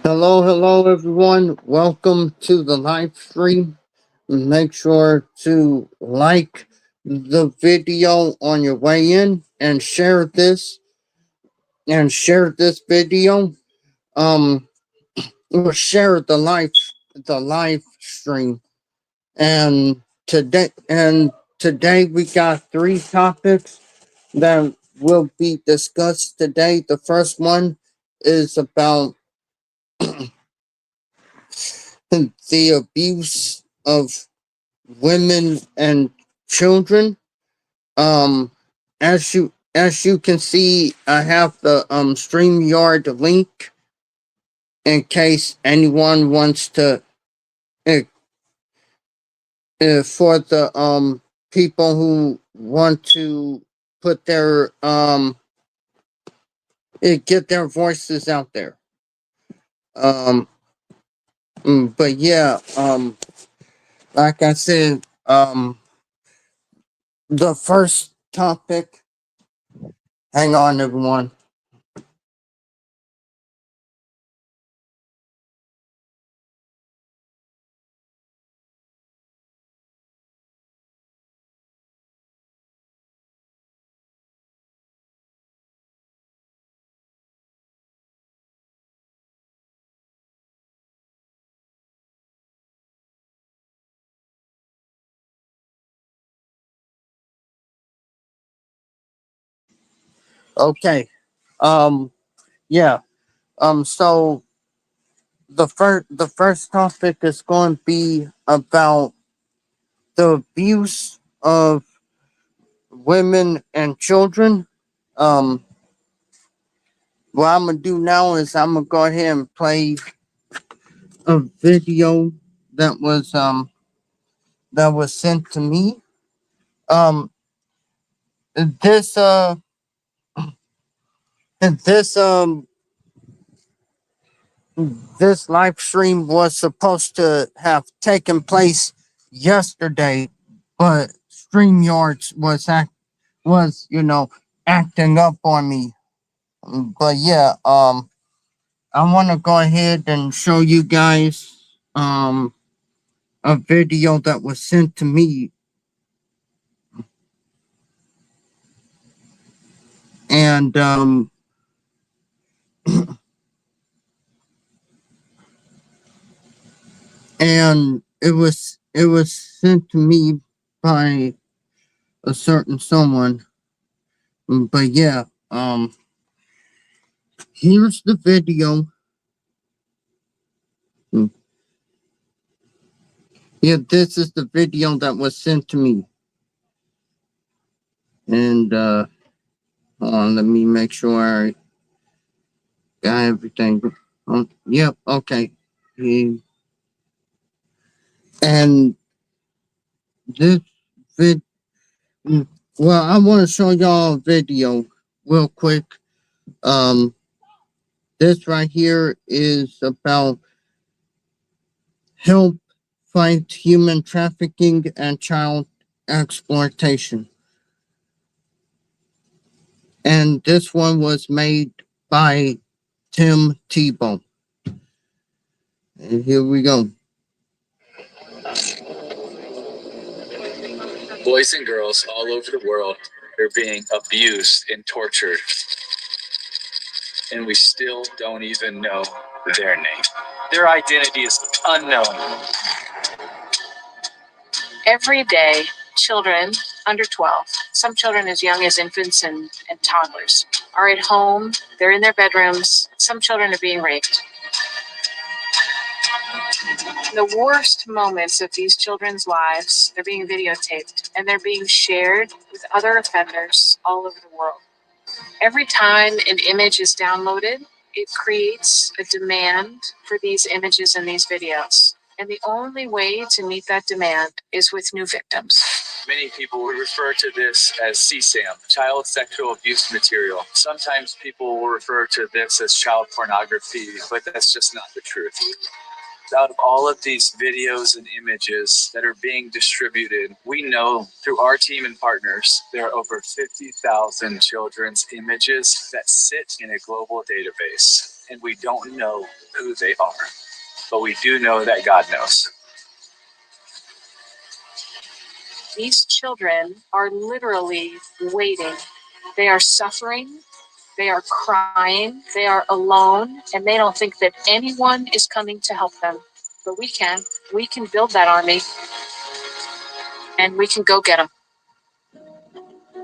Hello, everyone. Welcome to the live stream. Make sure to like the video on your way in and share this video. Um, or share the live stream. And today we got three topics that will be discussed today. The first one is about the abuse of women and children. Um, as you can see, I have the StreamYard link in case anyone wants to uh, for the people who want to put their get their voices out there. Um, but yeah, like I said, the first topic. Hang on, everyone. Okay. Um. Yeah. So the first topic is going to be about the abuse of women and children. Um. What I'm gonna do now is I'm gonna go ahead and play a video that was sent to me. Um. This this this live stream was supposed to have taken place yesterday, but StreamYards was acting up on me. But yeah, I want to go ahead and show you guys a video that was sent to me, and and it was sent to me by a certain someone. But yeah, here's the video. Yeah, this is the video that was sent to me. And hold on, let me make sure I got everything. Oh, yep, okay. Mm, And this vid mm, well, I want to show y'all a video real quick. Um this right here is about help fight human trafficking and child exploitation. And this one was made by Tim Tebow. And here we go. Boys and girls all over the world are being abused and tortured, and we still don't even know their name. Their identity is unknown. Every day, children under 12, some children as young as infants and toddlers, are at home, they're in their bedrooms, some children are being raped. The worst moments of these children's lives, they're being videotaped and they're being shared with other offenders all over the world. Every time an image is downloaded, it creates a demand for these images and these videos. And the only way to meet that demand is with new victims. Many people will refer to this as CSAM, child sexual abuse material. Sometimes people will refer to this as child pornography, but that's just not the truth. Out of all of these videos and images that are being distributed, we know through our team and partners, there are over 50,000 children's images that sit in a global database. and we don't know who they are, but we do know that God knows. These children are literally waiting. They are suffering, they are crying, they are alone, and they don't think that anyone is coming to help them. But we can. We can build that army, and we can go get them.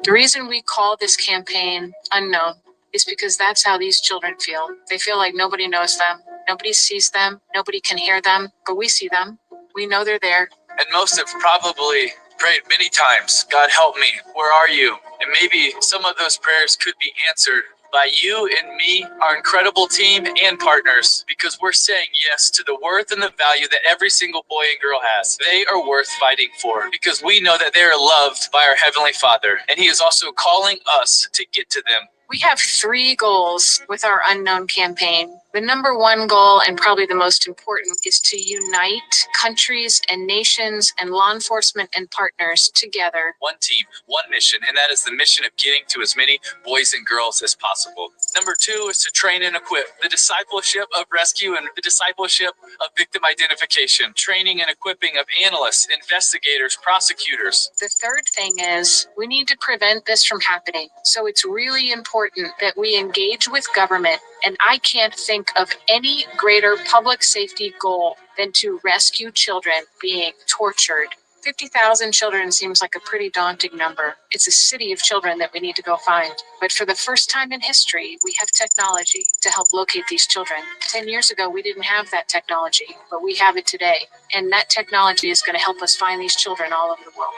The reason we call this campaign Unknown is because that's how these children feel. They feel like nobody knows them, nobody sees them, nobody can hear them, but we see them. We know they're there. And most have probably prayed many times, God help me, where are you? And maybe some of those prayers could be answered by you and me, our incredible team and partners, because we're saying yes to the worth and the value that every single boy and girl has. They are worth fighting for because we know that they are loved by our Heavenly Father, and He is also calling us to get to them. We have 3 goals with our Unknown campaign. The number 1 goal, and probably the most important, is to unite countries and nations and law enforcement and partners together. One team, one mission, and that is the mission of getting to as many boys and girls as possible. Number 2 is to train and equip the discipleship of rescue and the discipleship of victim identification, training and equipping of analysts, investigators, prosecutors. The third thing is we need to prevent this from happening. So it's really important that we engage with government, and I can't think of any greater public safety goal than to rescue children being tortured. 50,000 children seems like a pretty daunting number. It's a city of children that we need to go find. But for the first time in history, we have technology to help locate these children. 10 years ago, we didn't have that technology, but we have it today. And that technology is going to help us find these children all over the world.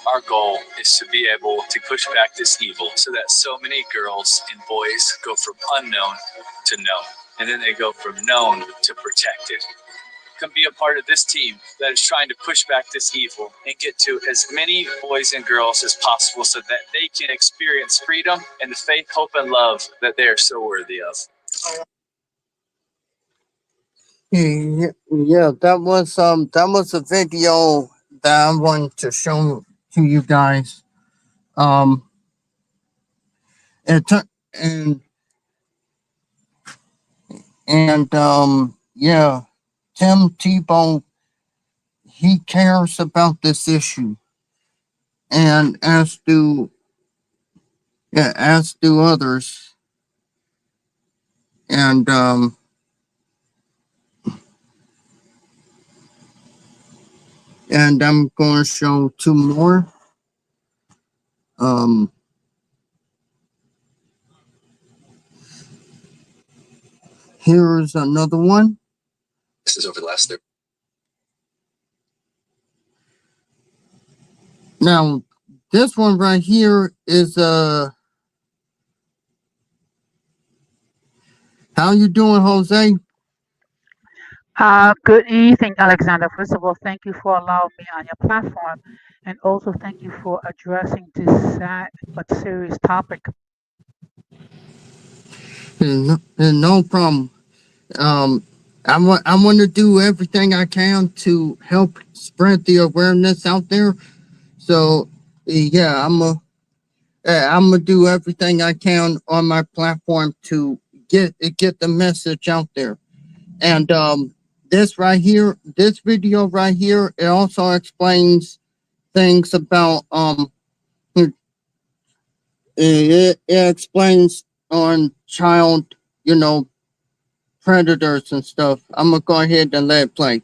Our goal is to be able to push back this evil so that so many girls and boys go from unknown to known. And then they go from known to protected. Come be a part of this team that is trying to push back this evil and get to as many boys and girls as possible so that they can experience freedom and the faith, hope, and love that they are so worthy of. Yeah, that was a video that I wanted to show to you guys. And tu- yeah, Tim Tebow, he cares about this issue, and as do others, and I'm going to show 2 more. Here's another one. This is over the last 30. Now, this one right here is how you doing, Jose? Good evening, Alexander. First of all, thank you for allowing me on your platform, and also thank you for addressing this sad but serious topic. No problem. I want to do everything I can to help spread the awareness out there. So, yeah, I'm gonna do everything I can on my platform to get the message out there. And this video right here, it also explains things about it explains on child, predators and stuff. I'm gonna go ahead and let it play.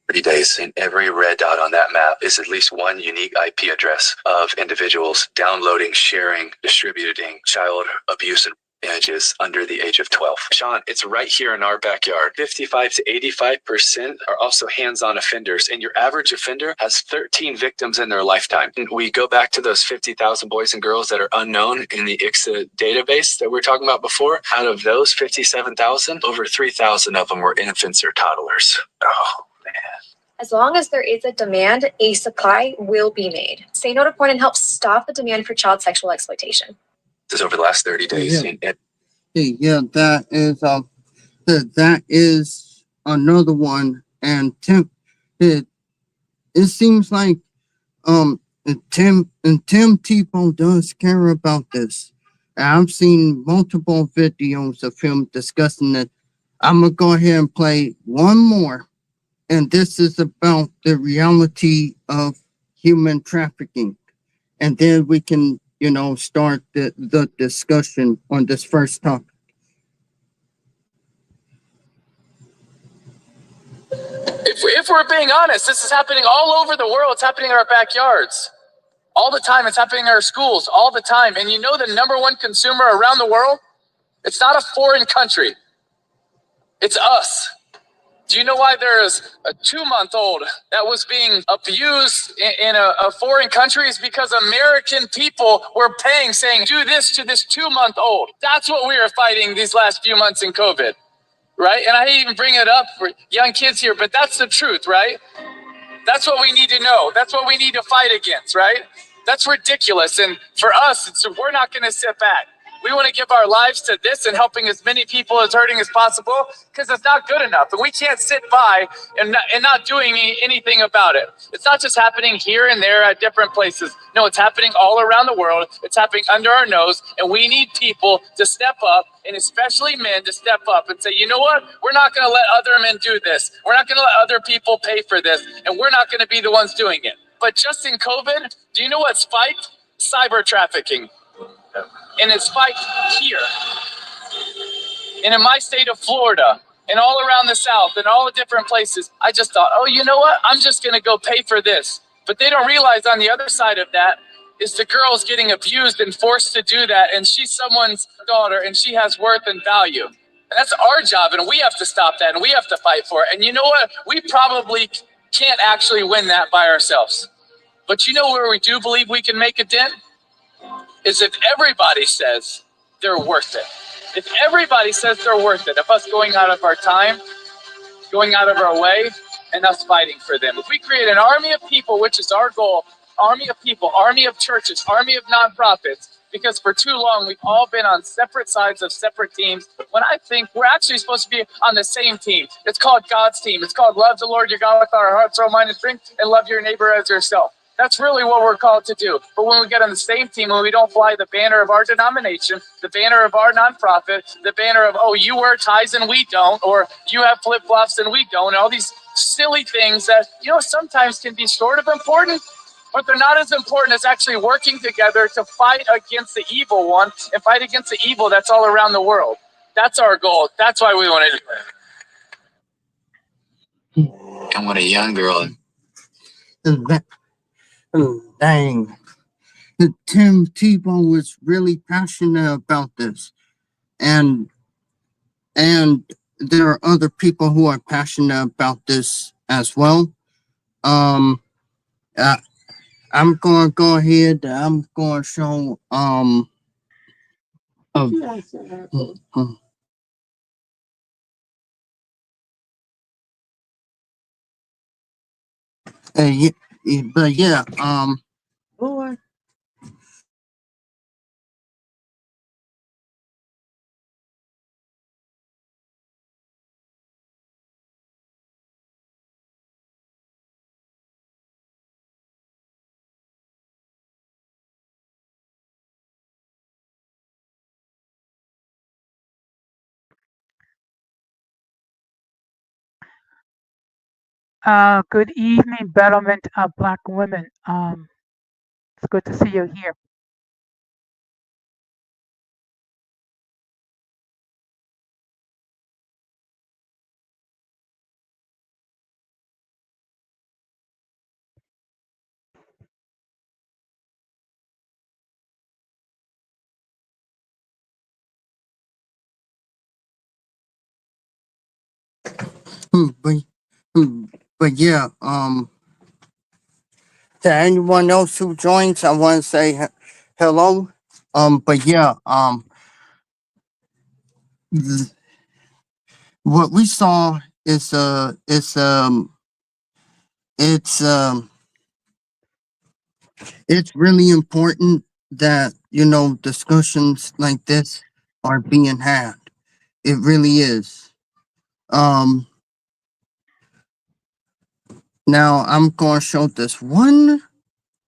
30 days, and every red dot on that map is at least one unique IP address of individuals downloading, sharing, distributing child abuse and images under the age of 12. Sean, it's right here in our backyard. 55 to 85% are also hands-on offenders, and your average offender has 13 victims in their lifetime. And we go back to those 50,000 boys and girls that are unknown in the ICSA database that we were talking about before. Out of those 57,000, over 3,000 of them were infants or toddlers. Oh, man. As long as there is a demand, a supply will be made. Say no to porn and help stop the demand for child sexual exploitation. This is over the last 30 days. Yeah, that is another one. And Tim, it seems like Tim Tebow does care about this. I've seen multiple videos of him discussing it. I'm gonna go ahead and play one more, and this is about the reality of human trafficking, and then we can, start the discussion on this first topic. If we're being honest, this is happening all over the world. It's happening in our backyards all the time. It's happening in our schools all the time. And you know the number one consumer around the world? It's not a foreign country. It's us. Do you know why there's a 2-month-old that was being abused in a foreign country? Is because American people were paying, saying, do this to this 2-month-old. That's what we are fighting these last few months in COVID, right? And I didn't even bring it up for young kids here, but that's the truth, right? That's what we need to know. That's what we need to fight against, right? That's ridiculous. And for us, we're not going to sit back. We want to give our lives to this and helping as many people as hurting as possible, because it's not good enough. And we can't sit by and not doing anything about it. It's not just happening here and there at different places. No, it's happening all around the world. It's happening under our nose. And we need people to step up, and especially men to step up and say, you know what? We're not going to let other men do this. We're not going to let other people pay for this. And we're not going to be the ones doing it. But just in COVID, do you know what spiked? Cyber trafficking. And it spiked here. And in my state of Florida, and all around the South, and all the different places, I just thought, oh, you know what? I'm just going to go pay for this. But they don't realize on the other side of that is the girl's getting abused and forced to do that. And she's someone's daughter, and she has worth and value. And that's our job, and we have to stop that, and we have to fight for it. And you know what? We probably can't actually win that by ourselves. But you know where we do believe we can make a dent? Is if everybody says they're worth it. If everybody says they're worth it, of us going out of our time, going out of our way, and us fighting for them. If we create an army of people, which is our goal, army of people, army of churches, army of nonprofits, because for too long we've all been on separate sides of separate teams, when I think we're actually supposed to be on the same team. It's called God's team. It's called love the Lord your God with our heart, soul, mind, and strength, and love your neighbor as yourself. That's really what we're called to do. But when we get on the same team, when we don't fly the banner of our denomination, the banner of our nonprofit, the banner of, oh, you wear ties and we don't, or you have flip-flops and we don't, and all these silly things that, sometimes can be sort of important, but they're not as important as actually working together to fight against the evil one and fight against the evil that's all around the world. That's our goal. That's why we want to do it. And when a young girl... Dang. Tim Tebow was really passionate about this. And there are other people who are passionate about this as well. I'm gonna go ahead. I'm gonna show yeah, but yeah, boy. Good evening, Betterment of Black Women. It's good to see you here. But, but yeah, to anyone else who joins, I want to say hello. But yeah, what we saw is it's really important that discussions like this are being had. It really is. Now I'm gonna show this one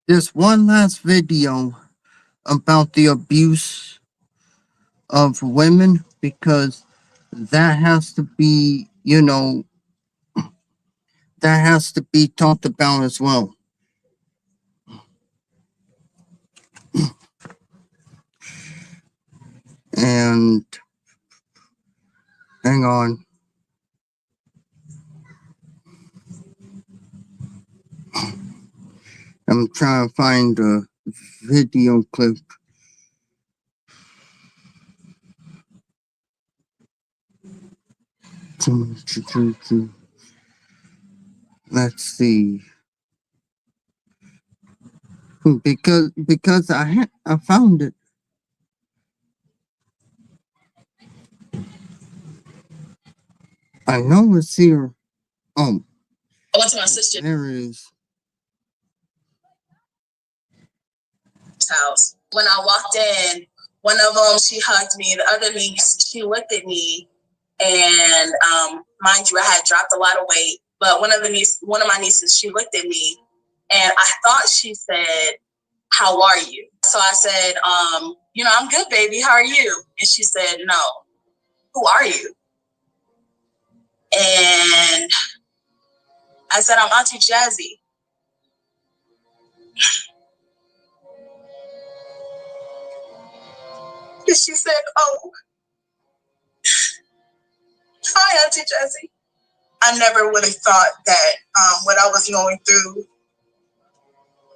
last video about the abuse of women, because that has to be, that has to be talked about as well. And hang on. I'm trying to find a video clip. Let's see. Because I found it. I know it's here. Oh, I went to my sister's there it is. house. When I walked in, one of them, she hugged me. The other niece, she looked at me, and mind you, I had dropped a lot of weight. But one of my nieces, she looked at me, and I thought she said, "How are you?" So I said, "I'm good, baby. How are you?" And she said, "No. Who are you?" And I said, "I'm Auntie Jazzy." And she said, "Oh, hi, Auntie Jazzy." I never would have thought that what I was going through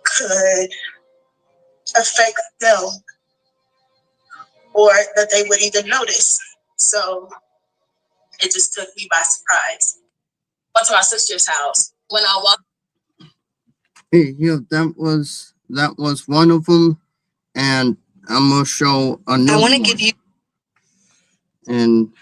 could affect them, or that they would even notice. So it just took me by surprise. Went to my sister's house. When I walked, Yeah, that was one of them, and I'm gonna show another. I want to give you and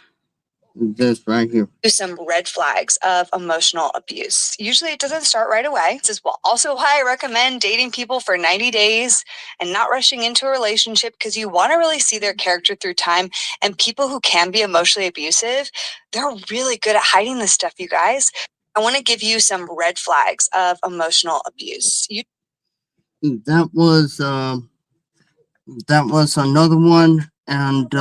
this right here. Some red flags of emotional abuse. Usually it doesn't start right away. This is also why I recommend dating people for 90 days and not rushing into a relationship, because you want to really see their character through time. And people who can be emotionally abusive, they're really good at hiding this stuff, you guys. I want to give you some red flags of emotional abuse. That was another one, and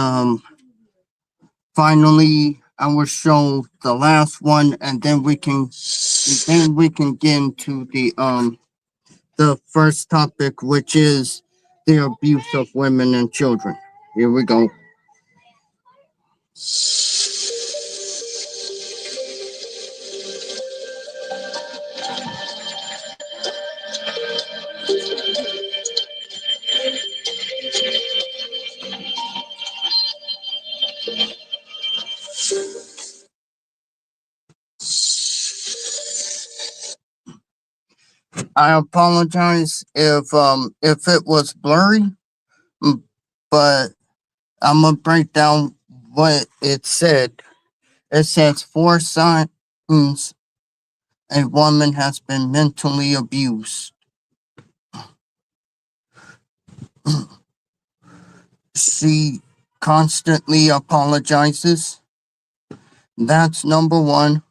finally I will show the last one, and then we can get into the first topic, which is the abuse of women and children. Here we go. I apologize if it was blurry, but I'm gonna break down what it said. It says 4 signs a woman has been mentally abused. She constantly apologizes. That's number one.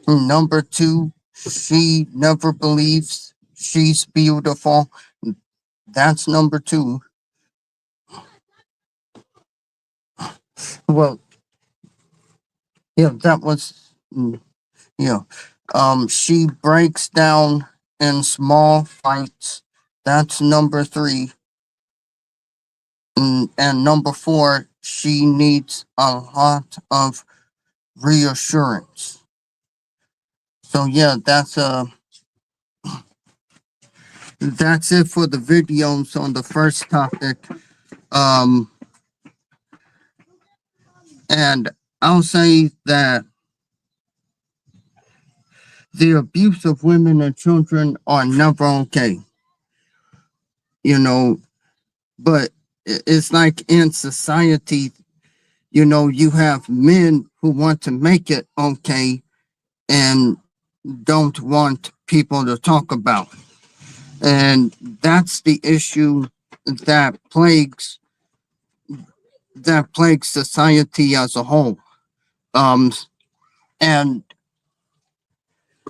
Number two, she never believes she's beautiful. That's number two. Well, yeah, that was, yeah. She breaks down in small fights. That's number three. And number four, she needs a lot of reassurance. So yeah, that's it for the videos on the first topic. Um, and I'll say that the abuse of women and children are never okay. You know, but it's like in society, you have men who want to make it okay and don't want people to talk about. And that's the issue that plagues society as a whole. Um, and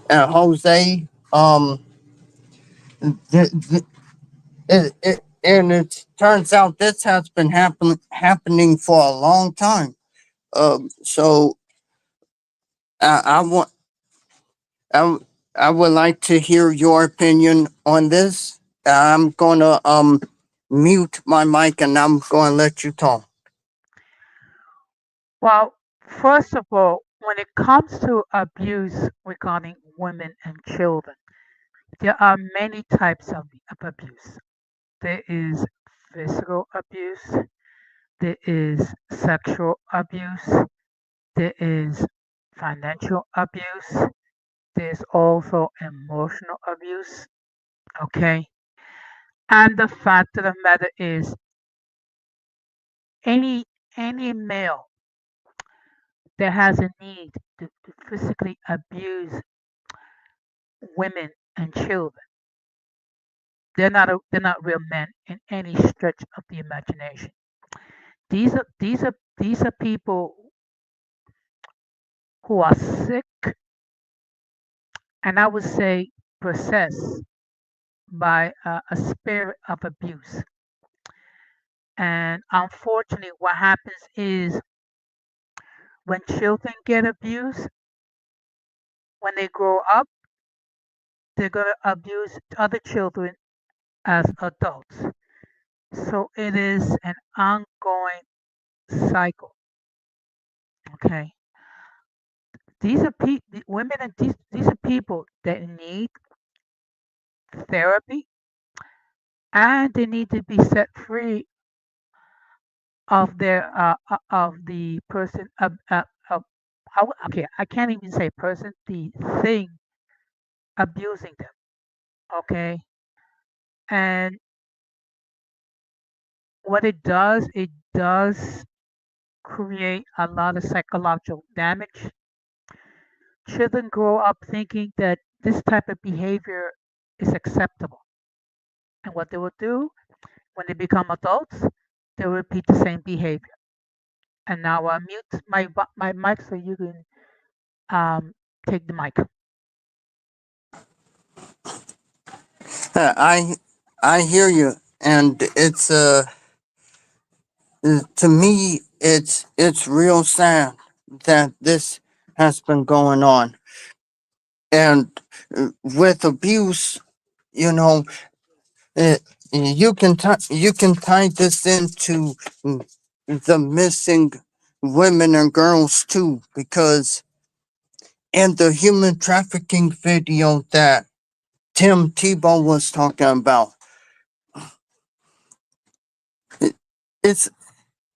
Jose, th- th- and it turns out this has been happening for a long time. So I want I, I would like to hear your opinion on this. I'm gonna mute my mic and I'm gonna let you talk. Well, first of all, when it comes to abuse regarding women and children, there are many types of abuse. There is physical abuse, there is sexual abuse, there is financial abuse, there's also emotional abuse. Okay. And the fact of the matter is, any any male that has a need to physically abuse women and children, they're not real men in any stretch of the imagination. These are people who are sick, and I would say possessed by a spirit of abuse. And unfortunately, what happens is when children get abused, when they grow up, they're going to abuse other children as adults. So it is an ongoing cycle. Okay, women, and these are people that need therapy, and they need to be set free of their of the person of okay, I can't even say person, the thing abusing them. Okay, and what it does create a lot of psychological damage. Children grow up thinking that this type of behavior is acceptable, and what they will do when they become adults, they will repeat the same behavior. And now I mute my mic so you can um, take the mic. I hear you, and it's to me it's real sad that this has been going on, and with abuse, you know, uh, you can tie this into the missing women and girls too, because in the human trafficking video that Tim Tebow was talking about, it, it's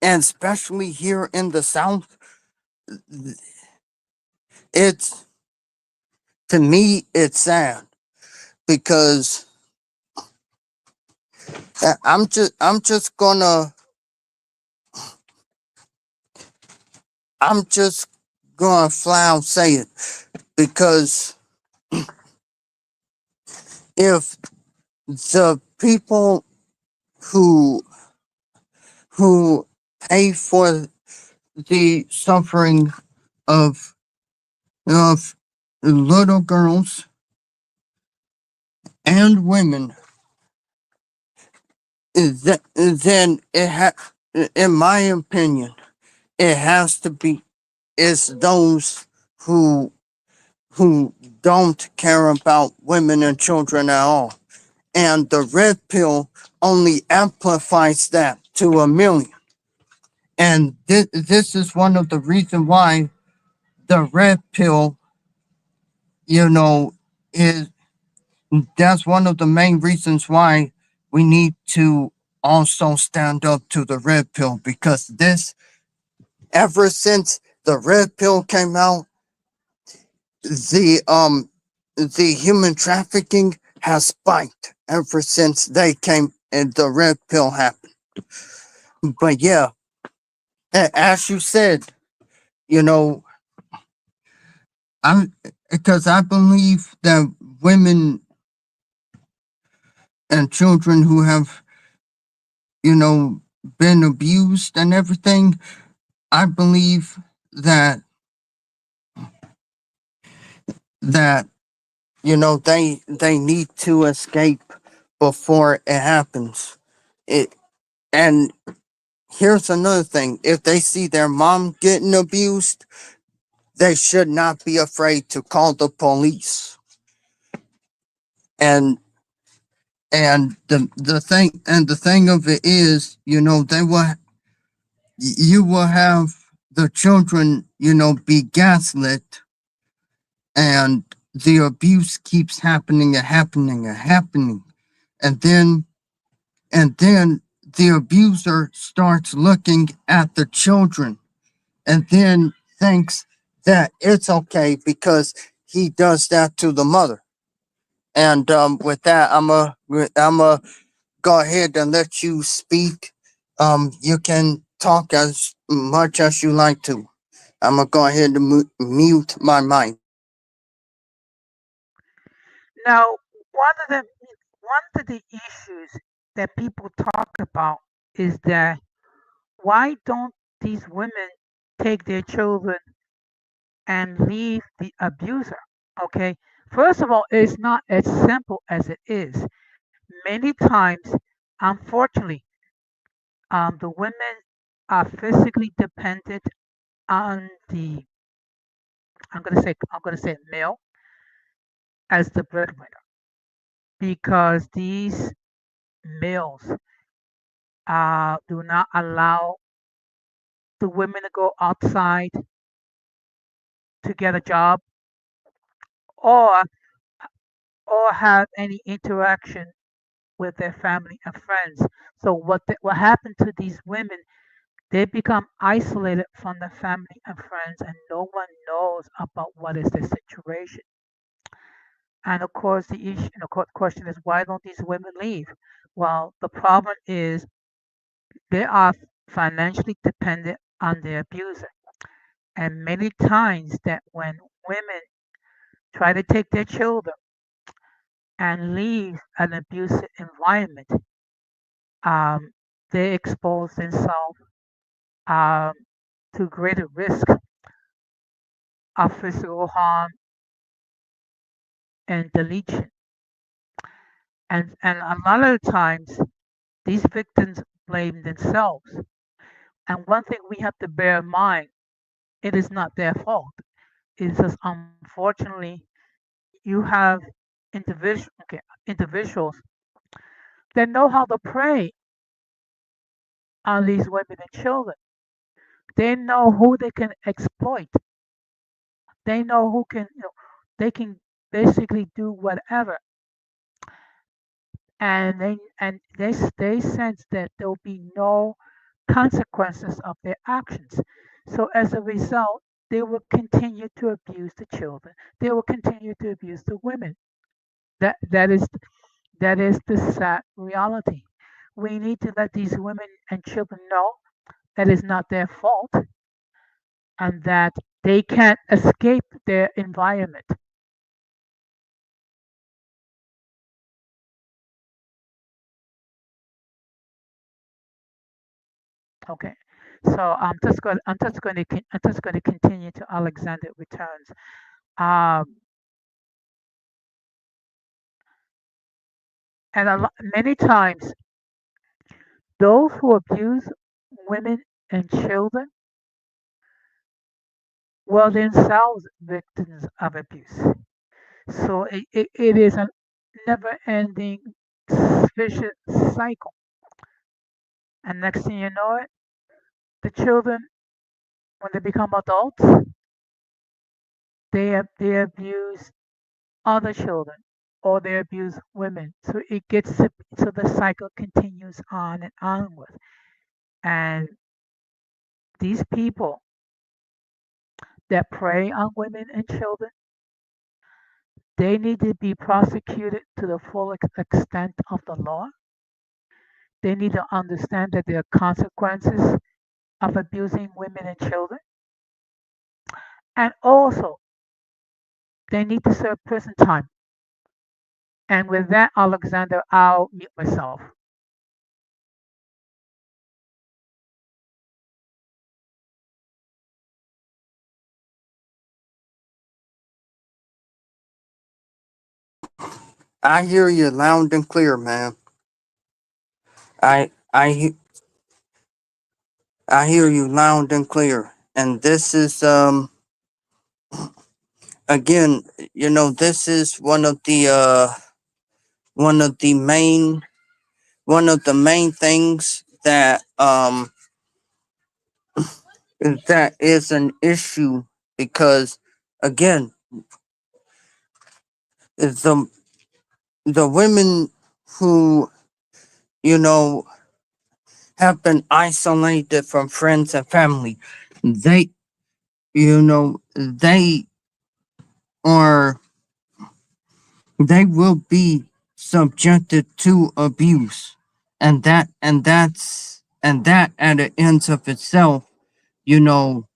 and especially here in the South, it's to me it's sad because I'm just gonna I'm just gonna flat out say it, because if the people who who pay for the suffering of of little girls and women, then in my opinion, it has to be it's those who who don't care about women and children at all. And the red pill only amplifies that to a million. And this is one of the reasons why the red pill, you know, is that's one of the main reasons why we need to also stand up to the red pill, because this, ever since the red pill came out, the the human trafficking has spiked ever since they came and the red pill happened. But yeah, as you said, you know, I'm because I believe that women and children who have, you know, been abused and everything, I believe that that you know they need to escape before it happens. it, and here's another thing: if they see their mom getting abused, they should not be afraid to call the police. And the thing of it is, you will have the children, be gaslit, and the abuse keeps happening and happening and happening, and then the abuser starts looking at the children, and then thinks that it's okay because he does that to the mother. And with that, I'm a go ahead and let you speak. You can talk as much as you like to. I'm gonna go ahead and mute my mic. Now, one of the one of the issues that people talk about is that why don't these women take their children and leave the abuser? Okay, first of all, it's not as simple as it is. Many times, unfortunately, the women are physically dependent on the I'm gonna say male as the breadwinner because these males do not allow the women to go outside to get a job or have any interaction with their family and friends. So what happened to these women? They become isolated from their family and friends, and no one knows about what is their situation. And of course, the question is, why don't these women leave? Well, the problem is they are financially dependent on their abuser. And many times that when women try to take their children and leave an abusive environment, um, they expose themselves um, to greater risk of physical harm and deletion. And a lot of the times, these victims blame themselves. And one thing we have to bear in mind, it is not their fault. It's just unfortunately you have individuals that know how to prey on these women and children. They know who they can exploit. They know who can, they can basically do whatever, and they sense that there will be no consequences of their actions. So as a result, they will continue to abuse the children. They will continue to abuse the women. That is the sad reality. We need to let these women and children know that it's not their fault and that they can't escape their environment. Okay, so I'm just going to continue to Alexander returns. Um, and many times, those who abuse women and children were themselves victims of abuse. So it is a never-ending vicious cycle. And next thing you know it, the children, when they become adults, they abuse other children or they abuse women. So the cycle continues on and onward. And these people that prey on women and children, they need to be prosecuted to the full extent of the law. They need to understand that there are consequences of abusing women and children. And also, they need to serve prison time. And with that, Alexander, I'll mute myself. I hear you loud and clear, man. I he- I hear you loud and clear. And this is again, this is one of the main one of the main things that is an issue because again, the the women who you know have been isolated from friends and family, they they are they will be subjected to abuse, and that at the ends of itself, you know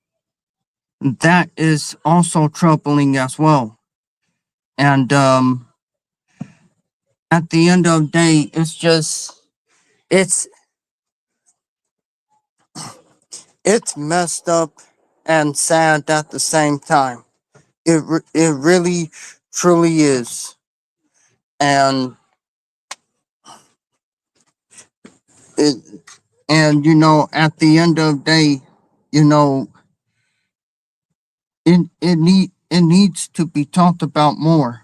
that is also troubling as well. And at the end of the day, it's it's messed up and sad at the same time. It really truly is. And it and at the end of the day, you know it needs to be talked about more.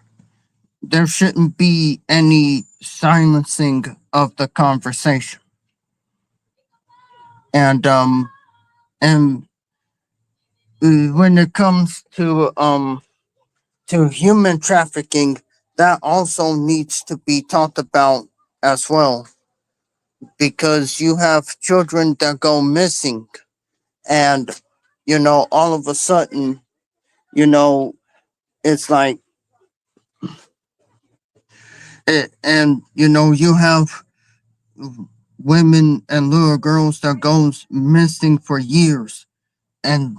There shouldn't be any silencing of the conversation. And and when it comes to human trafficking, that also needs to be talked about as well, because you have children that go missing, and all of a sudden, you know it's like and you have women and little girls that goes missing for years, and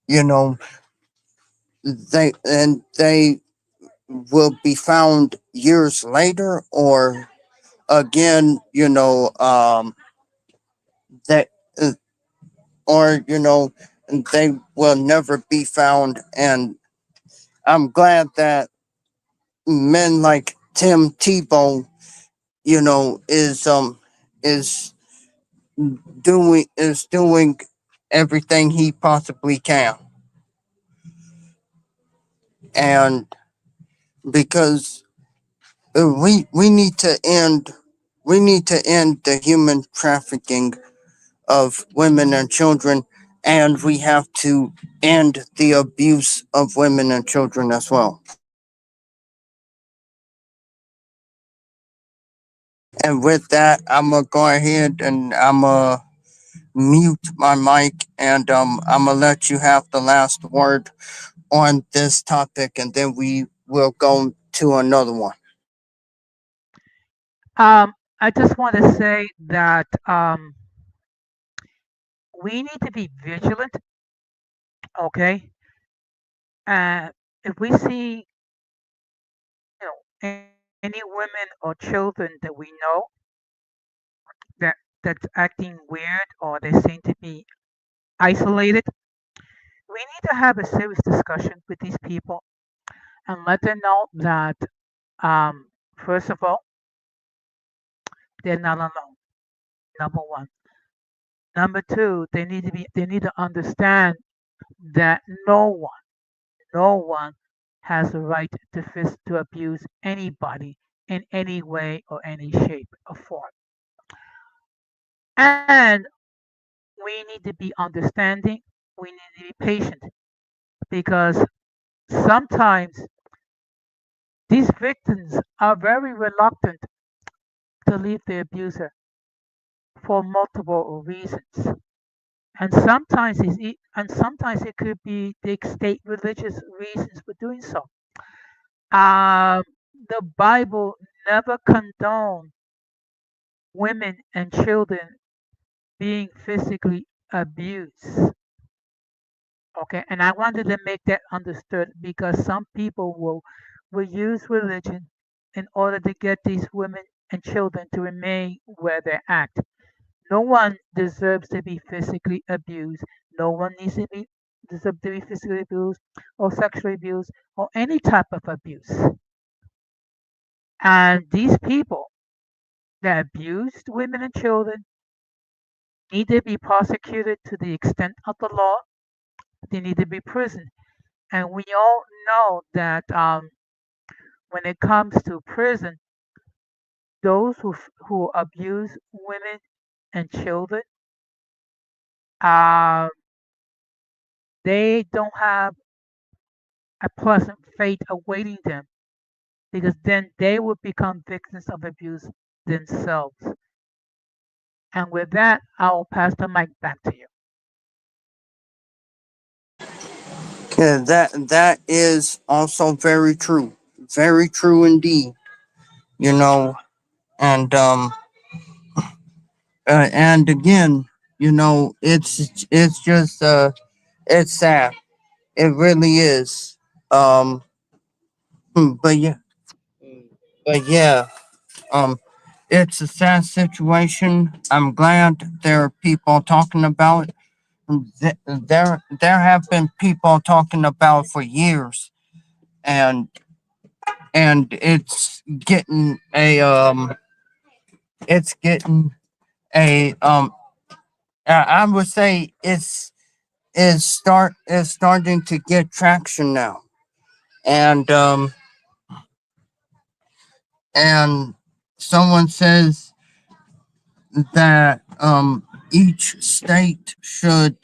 you know they will be found years later, or again, that uh, or they will never be found. And I'm glad that men like Tim Tebow, is doing everything he possibly can. And because we need to end the human trafficking of women and children, and we have to end the abuse of women and children as well. And with that, I'm gonna go ahead and I'm gonna mute my mic, and I'm gonna let you have the last word on this topic, and then we will go to another one. I just want to say that we need to be vigilant, okay? And if we see, any women or children that we know that that's acting weird or they seem to be isolated, we need to have a serious discussion with these people and let them know that, first of all, they're not alone. Number one. Number two, they need to understand that no one has a right to abuse anybody in any way or any shape or form. And we need to be understanding. We need to be patient because sometimes these victims are very reluctant to leave the abuser for multiple reasons. And sometimes it could be the state religious reasons for doing so. Um, the Bible never condoned women and children being physically abused. Okay, and I wanted to make that understood because some people will use religion in order to get these women and children to remain where they're at. No one deserves to be physically abused. No one needs to be deserve to be physically abused or sexually abused or any type of abuse. And these people that abused women and children need to be prosecuted to the extent of the law. They need to be prison. And we all know that when it comes to prison, those who abuse women and children, uh, they don't have a pleasant fate awaiting them because then they will become victims of abuse themselves. And with that, I'll pass the mic back to you. Yeah, that is also very true. Very true indeed. You know, and and again, it's just it's sad. It really is. Um, but yeah, but yeah, um, it's a sad situation. I'm glad there are people talking about it. There have been people talking about it for years, and it's getting a it's getting a I would say is starting to get traction now, and and someone says that each state should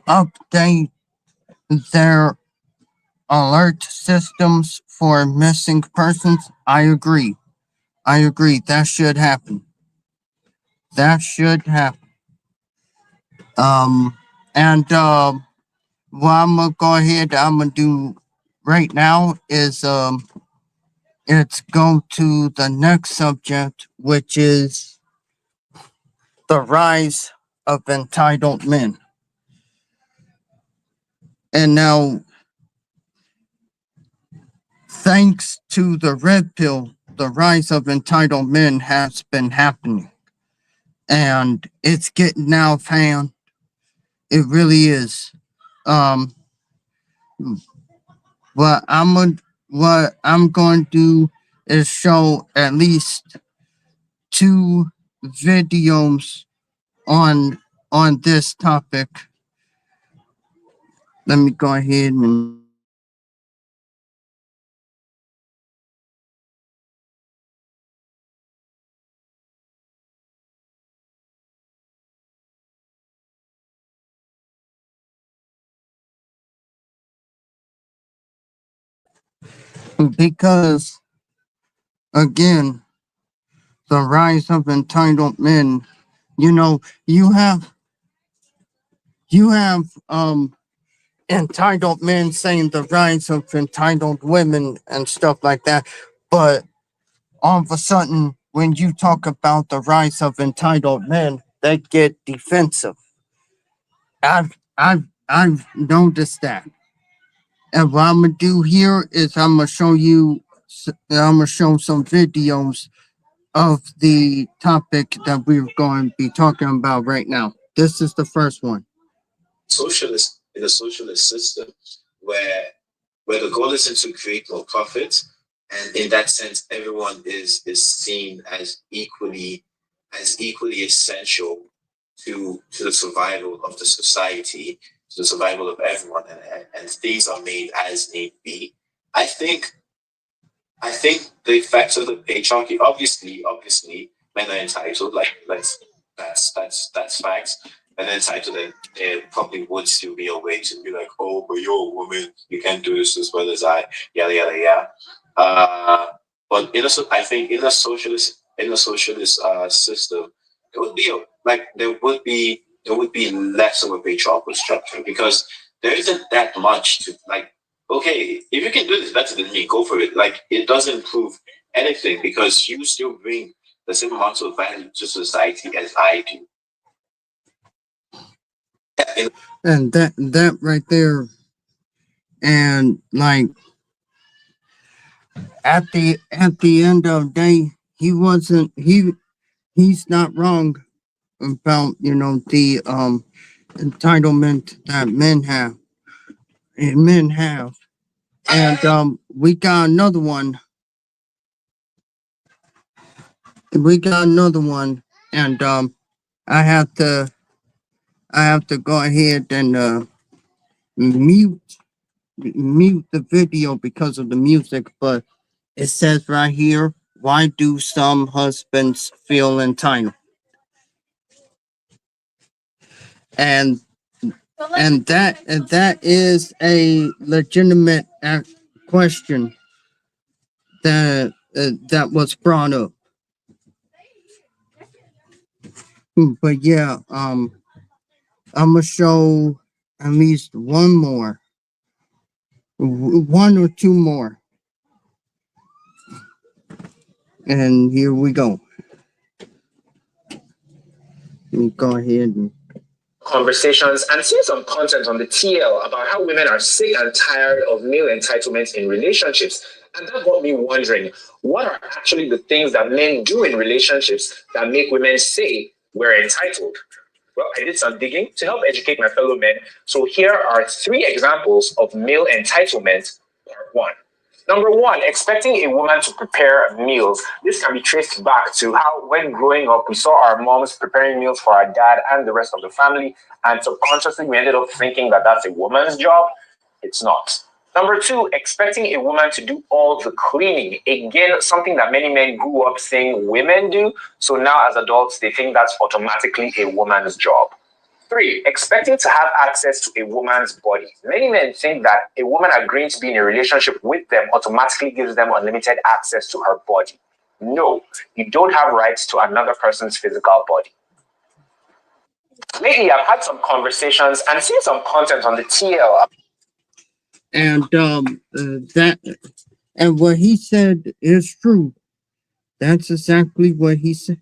update their alert systems for missing persons. I agree. I agree. That should happen. That should happen. And what I'm gonna go ahead. I'm gonna do right now is it's go to the next subject, which is the rise of entitled men. And now, thanks to the red pill, the rise of entitled men has been happening. And it's getting out of hand. It really is. Um, what I'm going to do is show at least two videos on this topic. Let me go ahead and because again, the rise of entitled men. You know, you have entitled men saying the rise of entitled women and stuff like that, but all of a sudden, when you talk about the rise of entitled men, they get defensive. I've noticed that. And what I'm gonna do here is I'm gonna show you. I'm gonna show some videos of the topic that we're going to be talking about right now. This is the first one. Socialist in a socialist system where the goal isn't to create more profit, and in that sense, everyone is seen as equally essential to the survival of the society, to the survival of everyone, and things are made as need be. I think I think the effects of the patriarchy, obviously, men are entitled. Like, that's facts. Men are entitled, and there probably would still be a way to be like, oh, but you're a woman, you can't do this as well as I, yada yada yada. But I think in a socialist system, it would be like there would be less of a patriarchal structure because there isn't that much to like okay, if you can do this better than me, go for it. Like it doesn't prove anything because you still bring the same amount of value to society as I do. And that right there, and like at the end of the day, he wasn't he's not wrong about the entitlement that men have, and we got another one. We got another one, and I have to I have to go ahead and mute mute the video because of the music, but it says right here, why do some husbands feel entitled? And that is a legitimate question that was brought up. But yeah, I'm gonna show at least one more, one or two more, and here we go. Let me go ahead and conversations and seeing some content on the TL about how women are sick and tired of male entitlement in relationships. And that got me wondering, what are actually the things that men do in relationships that make women say we're entitled? Well, I did some digging to help educate my fellow men. So here are three examples of male entitlement. Part one. Number one, expecting a woman to prepare meals. This can be traced back to how, when growing up, we saw our moms preparing meals for our dad and the rest of the family, and subconsciously we ended up thinking that that's a woman's job. It's not. Number two, expecting a woman to do all the cleaning. Again, something that many men grew up saying women do. So now, as adults, they think that's automatically a woman's job. Three, expecting to have access to a woman's body. Many men think that a woman agreeing to be in a relationship with them automatically gives them unlimited access to her body. No, you don't have rights to another person's physical body. Lately, I've had some conversations and seen some content on the TL. and that and what he said is true. That's exactly what he said.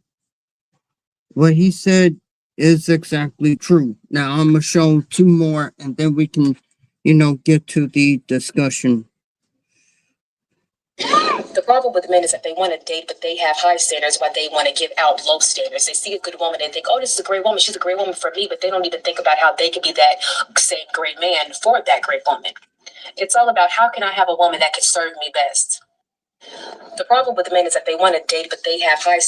What he said is exactly true. Now I'm gonna show two more, and then we can, get to the discussion. The problem with men is that they want to date, but they have high standards, but they want to give out low standards. They see a good woman and think, oh, this is a great woman. She's a great woman for me, but they don't even think about how they could be that same great man for that great woman. It's all about how can I have a woman that could serve me best. The problem with men is that they want to date, but they have high.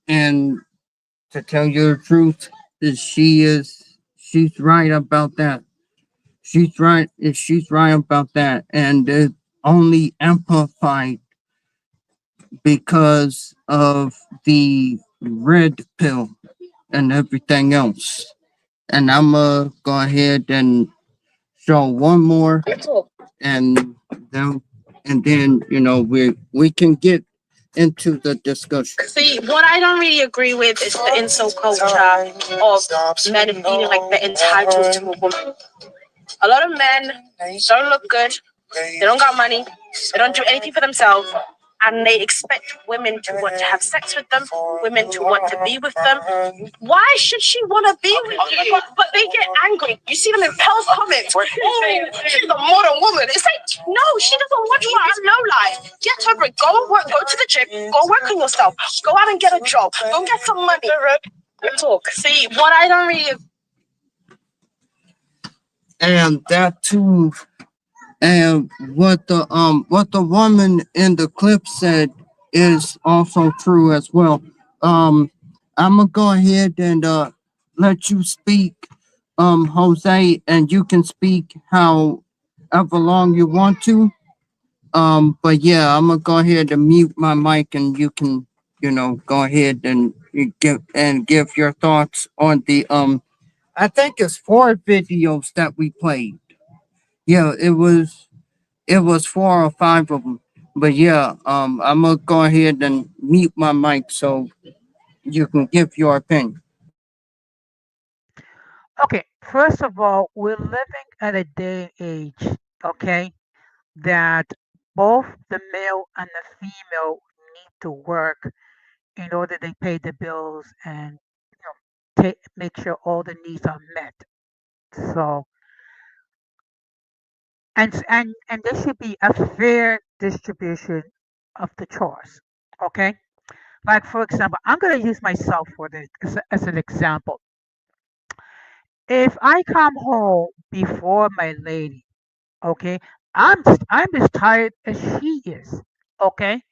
And to tell you the truth, she's right about that. She's right about that, and it only amplified because of the red pill and everything else. And I'm gonna go ahead and show one more, and then we can get into the discussion. See, what I don't really agree with is the insult culture of men feeling like they're entitled to a woman. A lot of men don't look good, they don't got money, they don't do anything for themselves, and they expect women to want to have sex with them, women to want to be with them. Why should she want to be with you? But they get angry. You see them in Pearl's comments. Oh, she's a modern woman. It's like, no, she doesn't want you out of low life. Get over it. Go and work. Go to the gym. Go work on yourself. Go out and get a job. Go get some money. Talk. See, what I don't really. And that too, and what the woman in the clip said is also true as well. Um, I'm gonna go ahead and let you speak, Jose, and you can speak however long you want to. But yeah, I'm gonna go ahead and mute my mic, and you can, go ahead and give your thoughts on the I think it's four videos that we played. Yeah, it was four or five of them. But yeah, I'm gonna go ahead and mute my mic so you can give your opinion. Okay, first of all, we're living at a day and age, okay, that both the male and the female need to work in order they pay the bills and make sure all the needs are met. So, and there should be a fair distribution of the chores. Okay, like for example, I'm going to use myself for this as an example. If I come home before my lady, okay, I'm as tired as she is, okay.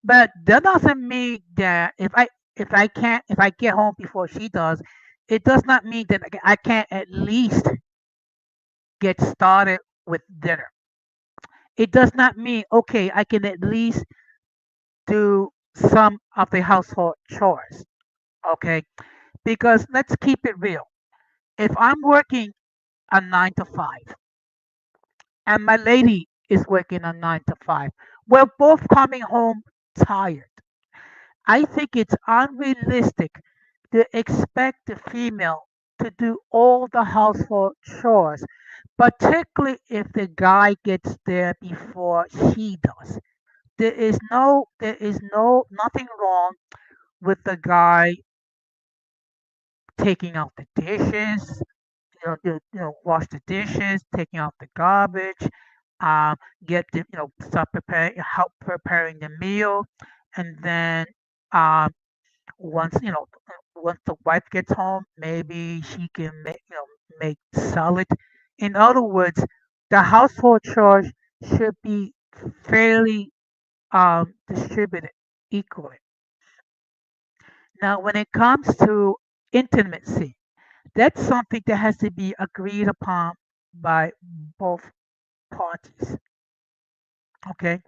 But that doesn't mean that if I if I get home before she does, it does not mean that I can't at least get started with dinner. It does not mean, okay, I can at least do some of the household chores. Okay. Because let's keep it real. If I'm working a 9 to 5 and my lady is working a 9 to 5, we're both coming home tired. I think it's unrealistic to expect the female to do all the household chores, particularly if the guy gets there before she does. Nothing wrong with the guy taking out the dishes, wash the dishes, taking out the garbage, um, get the, start preparing, help preparing the meal, and then um, once once the wife gets home, maybe she can make salad. In other words, the household chores should be fairly distributed equally. Now, when it comes to intimacy, that's something that has to be agreed upon by both parties. Okay,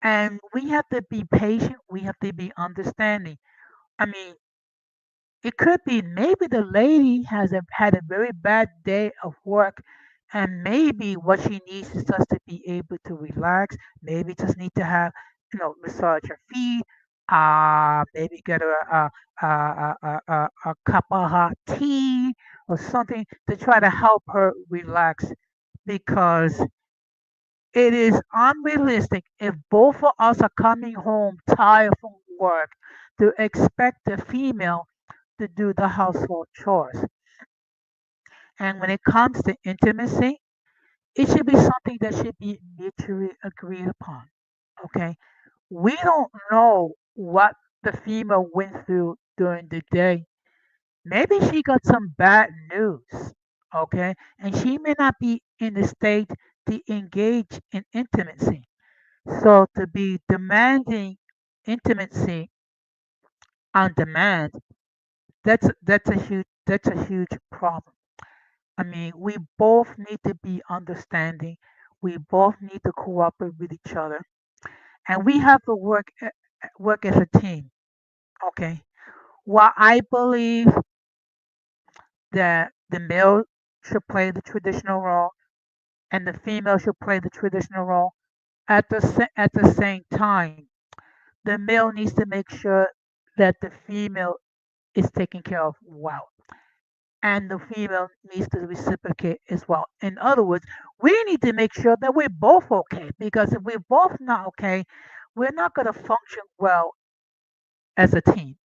and we have to be patient. We have to be understanding. I mean, it could be maybe the lady had a very bad day of work, and maybe what she needs is just to be able to relax. Maybe just need to have massage her feet. Maybe get her a cup of hot tea or something to try to help her relax, because it is unrealistic if both of us are coming home tired from work to expect the female to do the household chores. And when it comes to intimacy, it should be something that should be mutually agreed upon. Okay? We don't know what the female went through during the day. Maybe she got some bad news. Okay? And she may not be in the state to engage in intimacy. So to be demanding intimacy on demand, that's a huge problem. I mean, we both need to be understanding. We both need to cooperate with each other, and we have to work as a team. Okay. While I believe that the male should play the traditional role and the female should play the traditional role, at the same time, the male needs to make sure that the female is taken care of well, and the female needs to reciprocate as well. In other words, we need to make sure that we're both okay, because if we're both not okay, we're not going to function well as a team.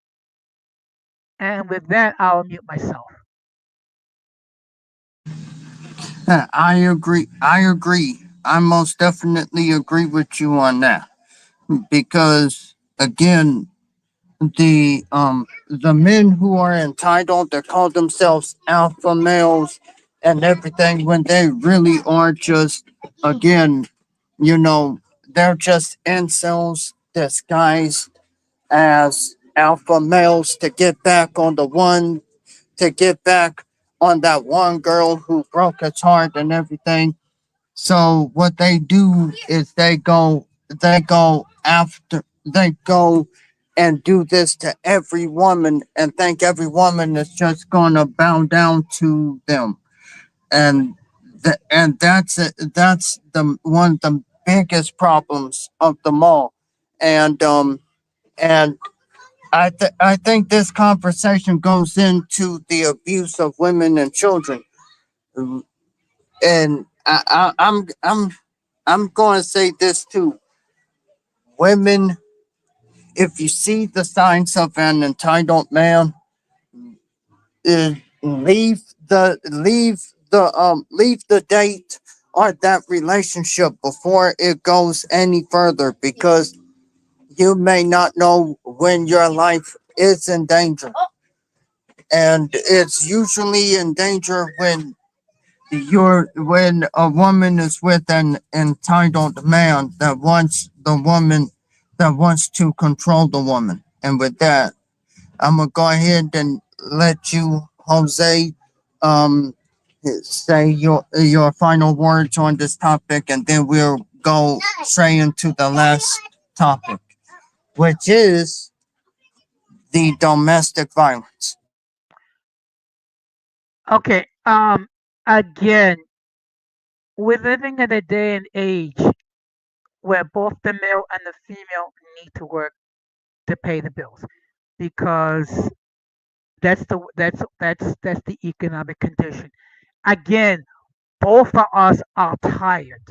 And with that, I'll mute myself. I agree. I agree. I most definitely agree with you on that because again, the men who are entitled, they call themselves alpha males and everything when they really are just, again, you know, they're just incels disguised as alpha males to get back on the one, to get back on that one girl who broke his heart and everything. So what they do is they go and do this to every woman and think every woman is just gonna bow down to them. And that's the one of the biggest problems of them all. And and I think this conversation goes into the abuse of women and children. And I'm going to say this too. Women, if you see the signs of an entitled man, uh, leave the date or that relationship before it goes any further, because you may not know when your life is in danger, and it's usually in danger when a woman is with an entitled man that wants to control the woman. And with that, I'm gonna go ahead and let you, Jose, um, say your final words on this topic, and then we'll go straight into the last topic, which is the domestic violence. Okay. Again, we're living in a day and age where both the male and the female need to work to pay the bills because that's the economic condition. Again, both of us are tired.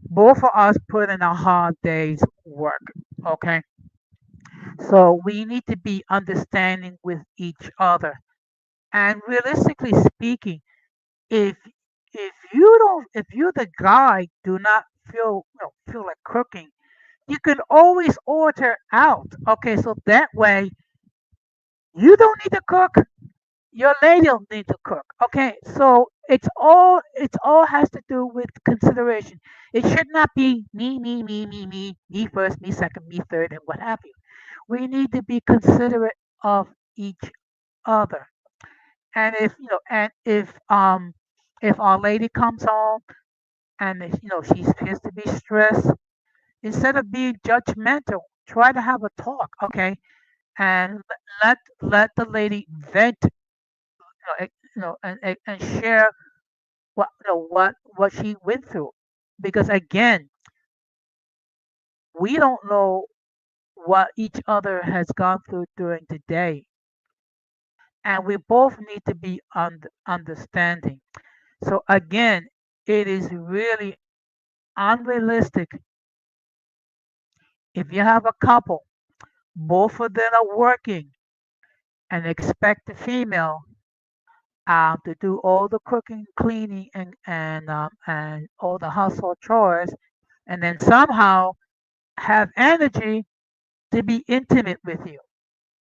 Both of us put in a hard day's work. Okay, so we need to be understanding with each other. And realistically speaking, if if you the guy do not feel like cooking, you can always order out. Okay, so that way you don't need to cook. Your lady will need to cook. Okay, so it's all has to do with consideration. It should not be me first, me second, me third, and what have you. We need to be considerate of each other. And if our lady comes home and if, she appears to be stressed, instead of being judgmental, try to have a talk, okay? And let the lady vent, and share what she went through, because again, we don't know what each other has gone through during the day, and we both need to be understanding. So again, it is really unrealistic if you have a couple, both of them are working, and expect the female to do all the cooking, cleaning, and all the household chores, and then somehow have energy to be intimate with you.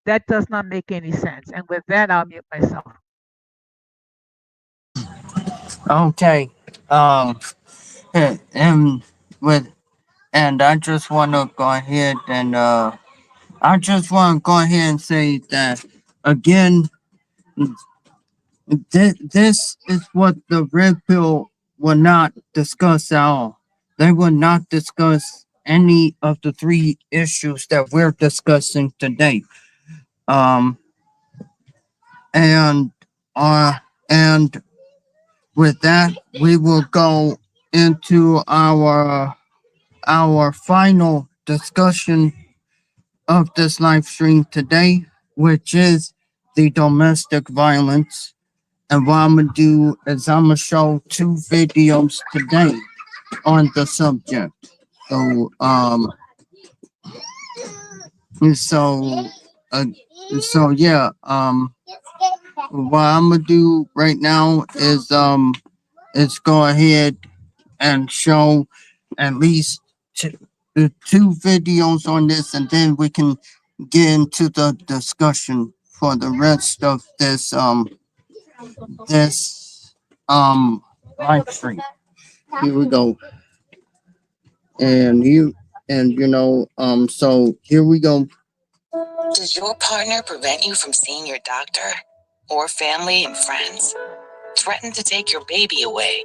That does not make any sense. And with that, I'll mute myself. Okay. Um, and with and I just want to go ahead and I just want to go ahead and say that again. This is what the red pill will not discuss at all. They will not discuss any of the three issues that we're discussing today. Um, and uh, and with that, we will go into our final discussion of this live stream today, which is the domestic violence. And what I'm gonna do is I'm gonna show two videos today on the subject. So so uh, so yeah what I'm gonna do right now is go ahead and show at least two videos on this, and then we can get into the discussion for the rest of this live stream. Here we go. And so here we go. Does your partner prevent you from seeing your doctor or family and friends? Threaten to take your baby away?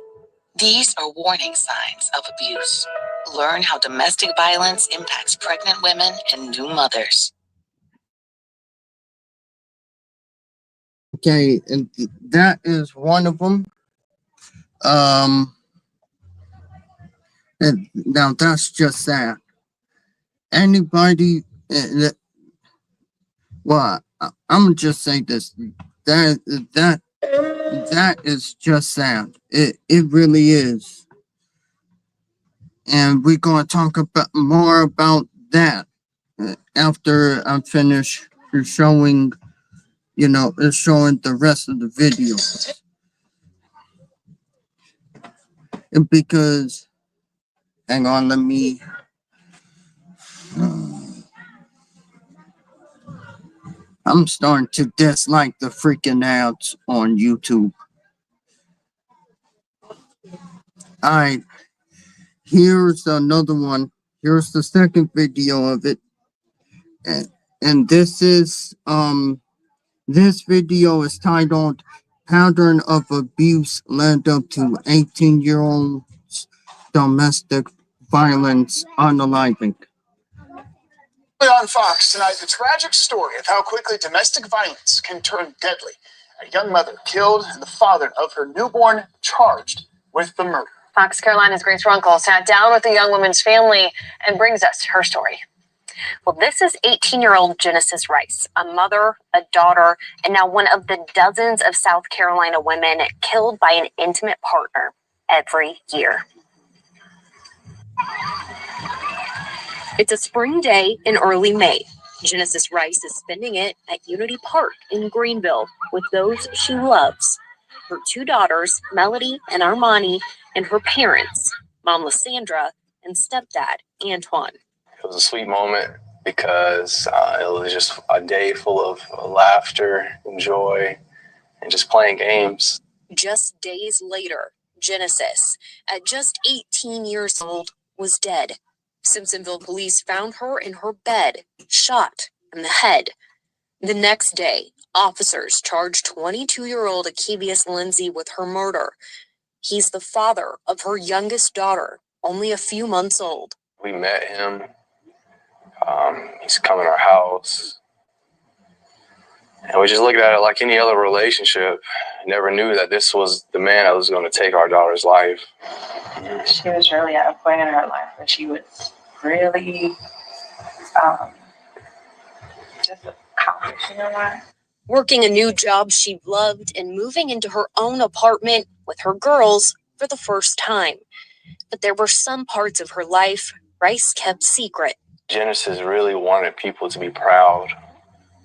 These are warning signs of abuse. Learn how domestic violence impacts pregnant women and new mothers. Okay, and that is one of them. Um, and now that's just that. Anybody, well, I'm gonna just say this. That that that is just that. It really is, and we're gonna talk about more about that after I'm finished showing, showing the rest of the video. Because, hang on, let me. I'm starting to dislike the freaking ads on YouTube. All right, here's another one. Here's the second video of it. and this video is titled Pattern of Abuse Led Up to 18-year-old's Domestic Violence Unaliving. On Fox tonight, the tragic story of how quickly domestic violence can turn deadly. A young mother killed and the father of her newborn charged with the murder. Fox Carolina's Grace Runkle sat down with the young woman's family and brings us her story. Well, this is 18-year-old Genesis Rice, a mother, a daughter, and now one of the dozens of South Carolina women killed by an intimate partner every year. It's a spring day in early May. Genesis Rice is spending it at Unity Park in Greenville with those she loves. Her two daughters, Melody and Armani, and her parents, Mom Lysandra and stepdad, Antoine. It was a sweet moment because it was just a day full of laughter and joy and just playing games. Just days later, Genesis, at just 18 years old, was dead. Simpsonville police found her in her bed, shot in the head. The next day, officers charged 22-year-old Akevius Lindsay with her murder. He's the father of her youngest daughter, only a few months old. We met him. He's come in our house. And we just looked at it like any other relationship. Never knew that this was the man that was going to take our daughter's life. She was really at a point in her life where she was really just accomplishing a lot. Working a new job she loved and moving into her own apartment with her girls for the first time. But there were some parts of her life Rice kept secret. Genesis really wanted people to be proud.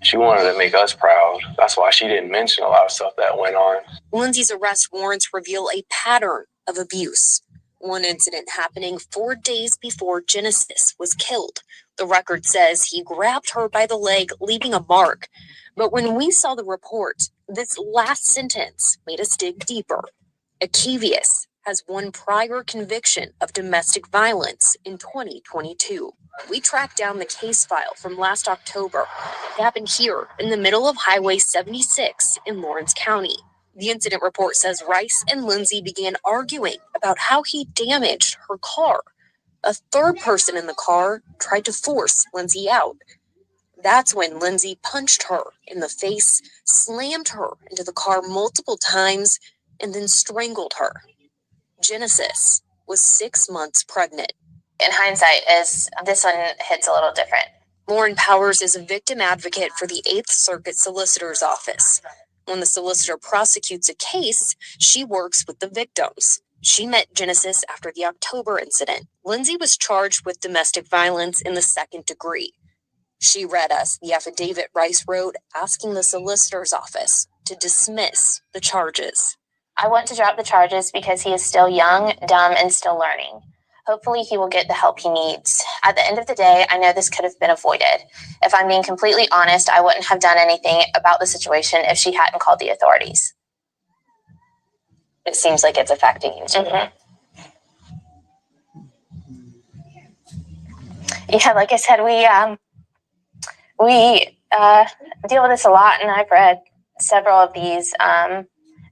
She wanted to make us proud. That's why she didn't mention a lot of stuff that went on. Lindsay's arrest warrants reveal a pattern of abuse. One incident happening 4 days before Genesis was killed. The record says he grabbed her by the leg, leaving a mark. But when we saw the report, this last sentence made us dig deeper. Akevius has one prior conviction of domestic violence in 2022. We tracked down the case file from last October. It happened here in the middle of Highway 76 in Lawrence County. The incident report says Rice and Lindsay began arguing about how he damaged her car. A third person in the car tried to force Lindsay out. That's when Lindsay punched her in the face, slammed her into the car multiple times, and then strangled her. Genesis was 6 months pregnant. In hindsight, this one hits a little different. Lauren Powers is a victim advocate for the 8th Circuit Solicitor's Office. When the solicitor prosecutes a case, she works with the victims. She met Genesis after the October incident. Lindsay was charged with domestic violence in the 2nd degree. She read us the affidavit Rice wrote asking the solicitor's office to dismiss the charges. I want to drop the charges because he is still young, dumb, and still learning. Hopefully he will get the help he needs. At the end of the day, I know this could have been avoided. If I'm being completely honest, I wouldn't have done anything about the situation if she hadn't called the authorities. It seems like it's affecting you too. Mm-hmm. Yeah, like I said, we deal with this a lot, and I've read several of these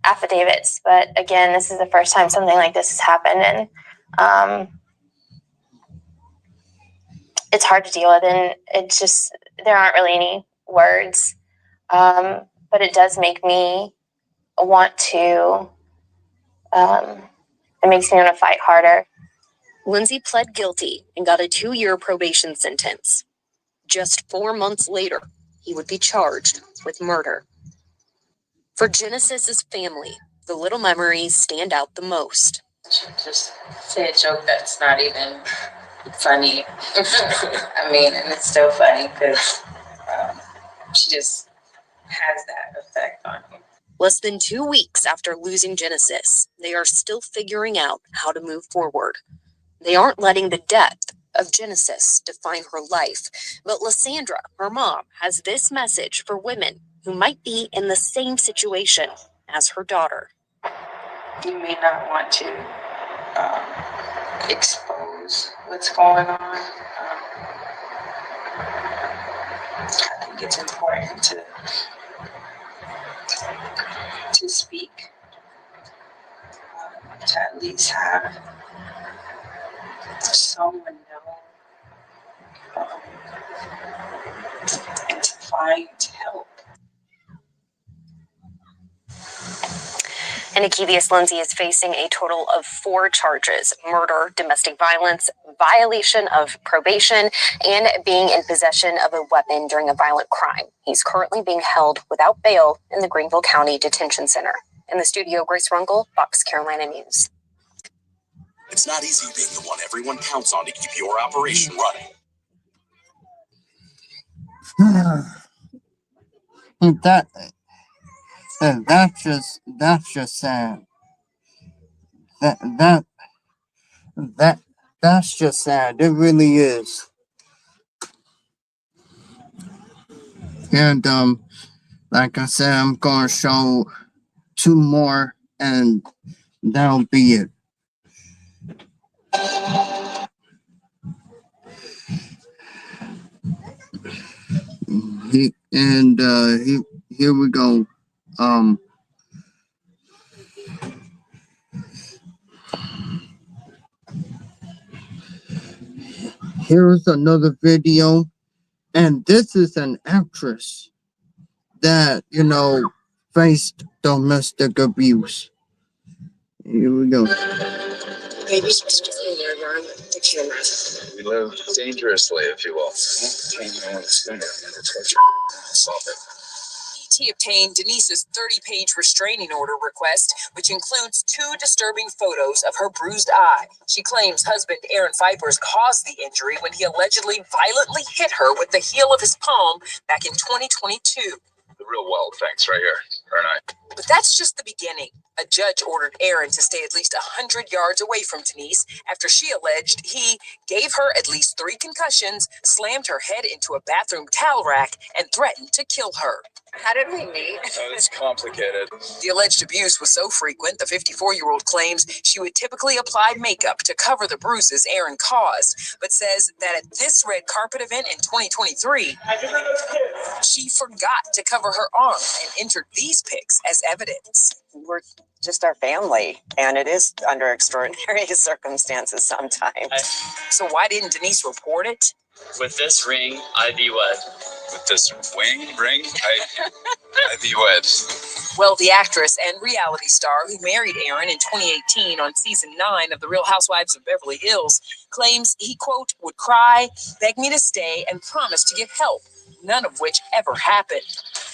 affidavits. But again, this is the first time something like this has happened, and it's hard to deal with, and it's just, there aren't really any words. But it does make me want to, it makes me want to fight harder. Lindsay pled guilty and got a 2-year probation sentence. Just 4 months later, he would be charged with murder. For Genesis's family, the little memories stand out the most. Just say a joke that's not even funny. I mean, and it's still funny because she just has that effect on you. Less than 2 weeks after losing Genesis, they are still figuring out how to move forward. They aren't letting the death of Genesis define her life, but Lysandra, her mom, has this message for women who might be in the same situation as her daughter. You may not want to expose what's going on. I think it's important to speak, to at least have someone know, and to find help. And Akevius Lindsay is facing a total of 4 charges: murder, domestic violence, violation of probation, and being in possession of a weapon during a violent crime. He's currently being held without bail in the Greenville County Detention Center. In the studio, Grace Rungle, Fox Carolina News. It's not easy being the one everyone counts on to keep your operation running. That's just sad. That's just sad. It really is. And like I said, I'm gonna show 2 more, and that'll be it. Here we go. Here's another video, and this is an actress that, faced domestic abuse. Here we go. Maybe just in there around the cameras. We live dangerously, if you will. He obtained Denise's 30-page restraining order request, which includes 2 disturbing photos of her bruised eye. She claims husband Aaron Vipers caused the injury when he allegedly violently hit her with the heel of his palm back in 2022. The real wild things right here, aren't I? But that's just the beginning. A judge ordered Aaron to stay at least 100 yards away from Denise after she alleged he gave her at least 3 concussions, slammed her head into a bathroom towel rack, and threatened to kill her. How did we meet? Oh, it's complicated. The alleged abuse was so frequent, the 54-year-old claims she would typically apply makeup to cover the bruises Aaron caused, but says that at this red carpet event in 2023, she forgot to cover her arm and entered these pics as evidence. We're just our family, and it is under extraordinary circumstances sometimes. So why didn't Denise report it? With this ring, I thee wed. With this ring, I thee wed. Well, the actress and reality star who married Aaron in 2018 on season 9 of The Real Housewives of Beverly Hills claims he, quote, would cry, beg me to stay, and promise to give help, none of which ever happened.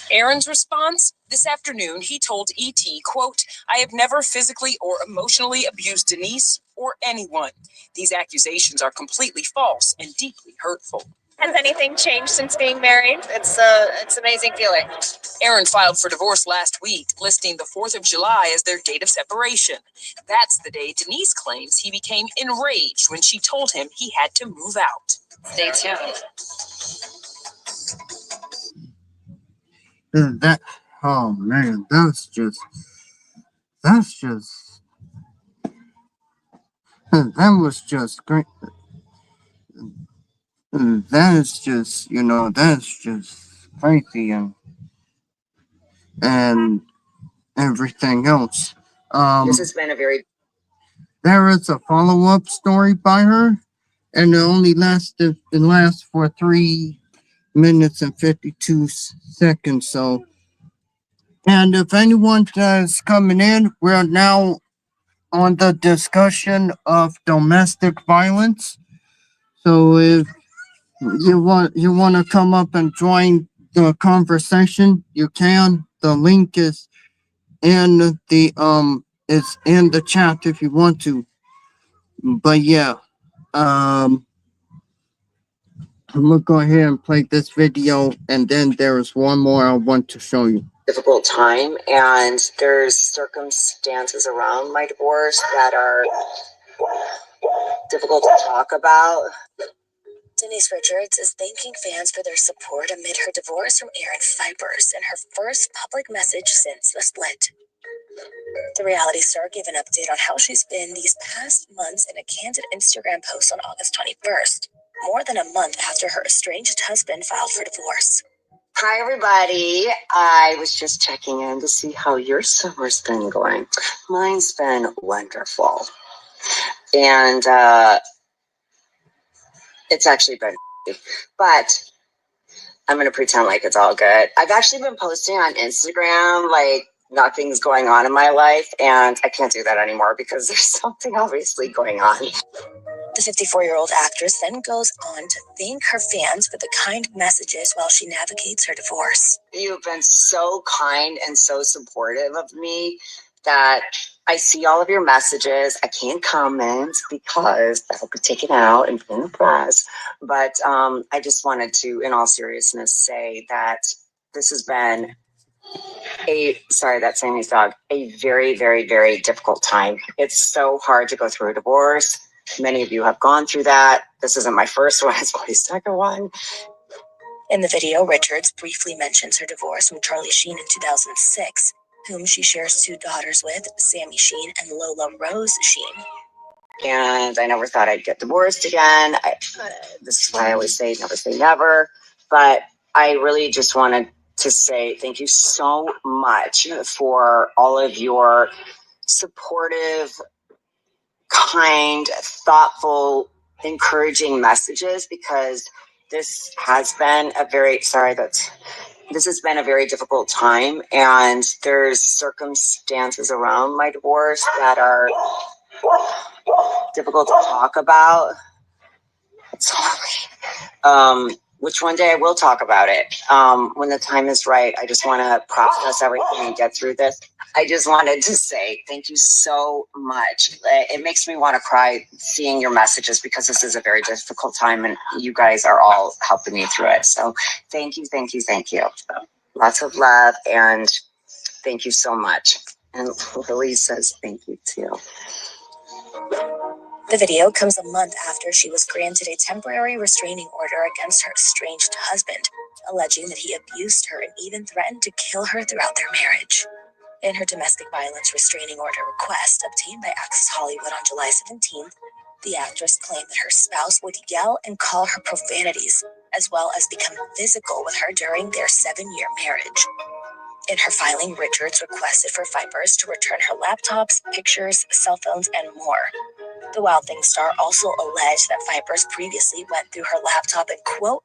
Aaron's response? This afternoon, he told ET, quote, I have never physically or emotionally abused Denise or anyone. These accusations are completely false and deeply hurtful. Has anything changed since being married? It's amazing feeling. Aaron filed for divorce last week, listing the 4th of July as their date of separation. That's the day Denise claims he became enraged when she told him he had to move out. Stay tuned. Oh man, that was just great. That is just, that's just crazy and everything else. This has been a very... There is a follow-up story by her, and it lasts for 3 minutes and 52 seconds. So, and if anyone is coming in, we're now on the discussion of domestic violence. So if you want to come up and join the conversation, you can. The link is in the chat if you want to. But yeah, I'm gonna go ahead and play this video, and then there is one more I want to show you. difficult time, and there's circumstances around my divorce that are difficult to talk about. Denise Richards is thanking fans for their support amid her divorce from Aaron Vipers in her first public message since the split. The reality star gave an update on how she's been these past months in a candid Instagram post on August 21st, more than a month after her estranged husband filed for divorce. Hi, everybody. I was just checking in to see how your summer's been going. Mine's been wonderful. And it's actually been, but I'm going to pretend like it's all good. I've actually been posting on Instagram, like nothing's going on in my life. And I can't do that anymore because there's something obviously going on. The 54-year-old actress then goes on to thank her fans for the kind messages while she navigates her divorce. You've been so kind and so supportive of me that I see all of your messages. I can't comment because that'll be taken out and put in the press. But I just wanted to, in all seriousness, say that this has been that's Sammy's dog, a very, very, very difficult time. It's so hard to go through a divorce. Many of you have gone through that. This isn't my first one, it's my second one. In the video, Richards briefly mentions her divorce from Charlie Sheen in 2006, whom she shares 2 daughters with, Sammy Sheen and Lola Rose Sheen. And I never thought I'd get divorced again. This is why I always say never say never. But I really just wanted to say thank you so much for all of your supportive, kind, thoughtful, encouraging messages, because this has been a very difficult time, and there's circumstances around my divorce that are difficult to talk about. Sorry. Which one day I will talk about it. When the time is right. I just want to process everything and get through this. I just wanted to say thank you so much. It makes me want to cry seeing your messages, because this is a very difficult time and you guys are all helping me through it. So thank you, thank you, thank you. Lots of love, and thank you so much. And Lily says thank you too. The video comes a month after she was granted a temporary restraining order against her estranged husband, alleging that he abused her and even threatened to kill her throughout their marriage. In her domestic violence restraining order request obtained by Access Hollywood on July 17th, the actress claimed that her spouse would yell and call her profanities, as well as become physical with her during their 7-year marriage. In her filing, Richards requested for Vipers to return her laptops, pictures, cell phones, and more. The Wild Thing star also alleged that Vipers previously went through her laptop and, quote,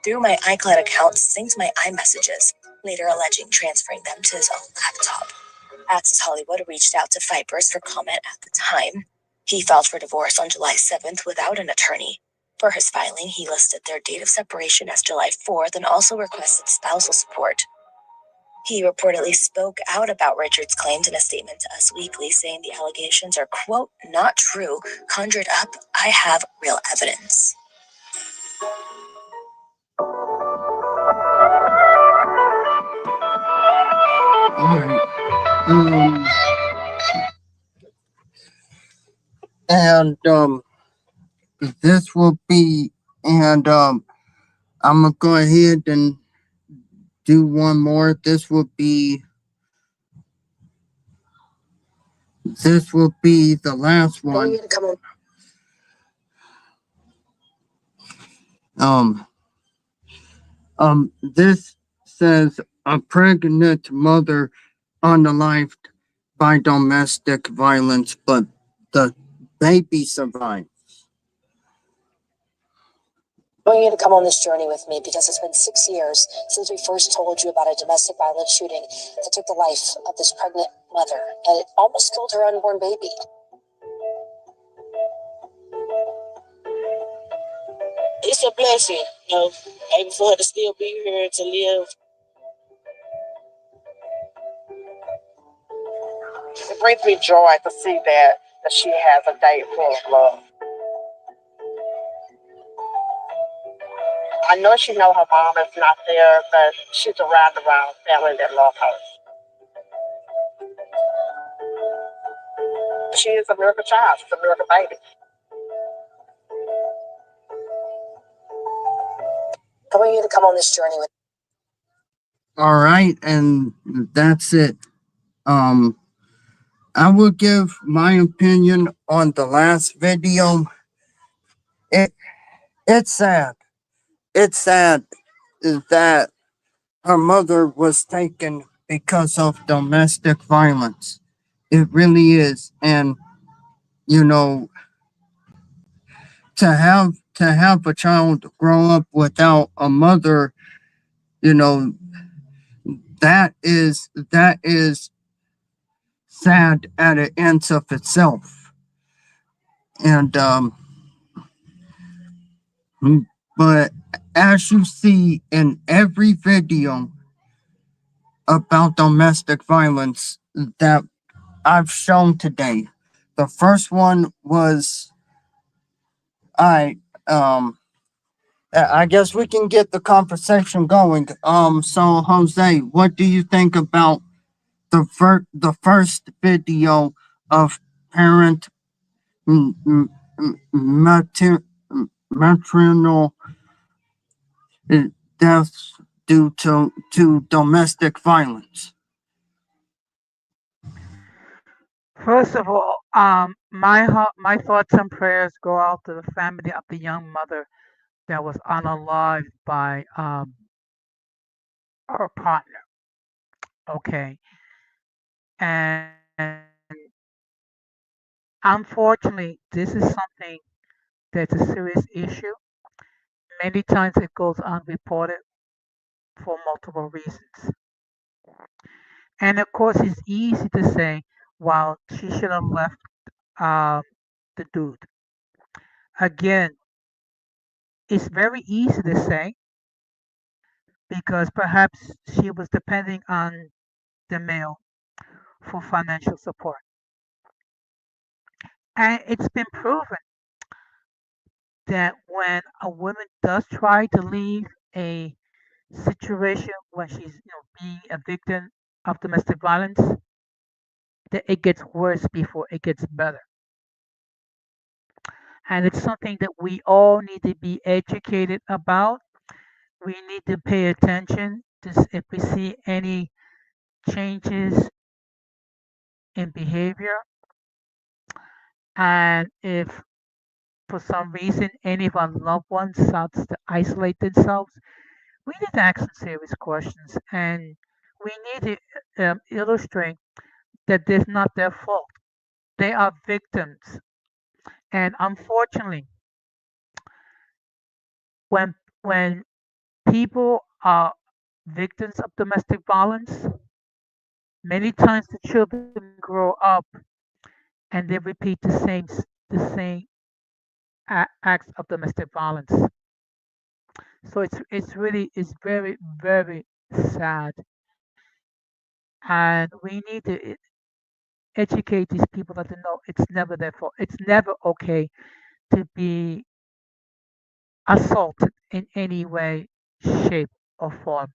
through my iCloud account, synced my iMessages, later alleging transferring them to his own laptop. Access Hollywood reached out to Vipers for comment at the time. He filed for divorce on July 7th without an attorney. For his filing, he listed their date of separation as July 4th and also requested spousal support. He reportedly spoke out about Richards' claims in a statement to Us Weekly, saying the allegations are, quote, not true, conjured up. I have real evidence. All right. And this will be, and I'm gonna go ahead and do one more. This will be the last one. This says a pregnant mother unalived by domestic violence, but the baby survived. I want you to come on this journey with me because it's been 6 years since we first told you about a domestic violence shooting that took the life of this pregnant mother, and it almost killed her unborn baby. It's a blessing, you know, maybe for her to still be here, to live. It brings me joy to see that she has a day full of love. I know she know her mom is not there, but she's around family that love her. She is a miracle child. She's a miracle baby. I want you to come on this journey with. All right, and that's it. I will give my opinion on the last video. It's sad. It's sad that her mother was taken because of domestic violence. It really is. And you know, to have a child grow up without a mother, you know, that is sad at the ends of itself. And but as you see in every video about domestic violence that I've shown today, the first one was I I guess we can get the conversation going. So Jose, what do you think about the first video of parent m- m- mater- maternal deaths due to domestic violence? First of all, my thoughts and prayers go out to the family of the young mother that was unalived by her partner. Okay, and unfortunately, this is something that's a serious issue. Many times it goes unreported for multiple reasons. And of course, it's easy to say, well, she should have left um, the dude. Again, it's very easy to say because perhaps she was depending on the male for financial support. And it's been proven that when a woman does try to leave a situation when she's being a victim of domestic violence, that it gets worse before it gets better. And it's something that we all need to be educated about. We need to pay attention to if we see any changes in behavior, and if for some reason any of our loved ones starts to isolate themselves, we need to ask some serious questions, and we need to illustrate that this is not their fault. They are victims, and unfortunately, when when people are victims of domestic violence, many times the children grow up and they repeat the same acts of domestic violence. So it's very very sad, and we need to educate these people that they know it's never their fault. It's never okay to be assaulted in any way, shape, or form.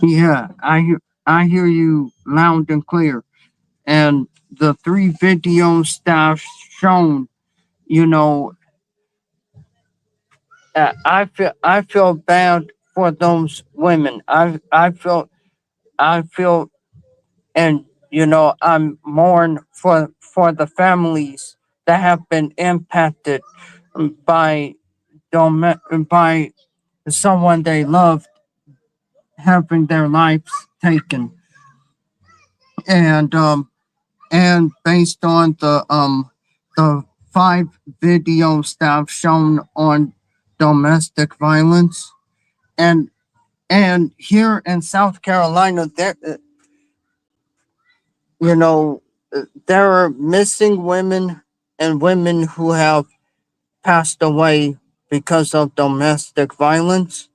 Yeah, I hear you loud and clear. And the three videos that I've shown, you know, I feel bad for those women. I feel and I'm mourn for the families that have been impacted by by someone they loved having their lives taken. And based on the five videos that I've shown on domestic violence, and here in South Carolina, you know there are missing women and women who have passed away because of domestic violence,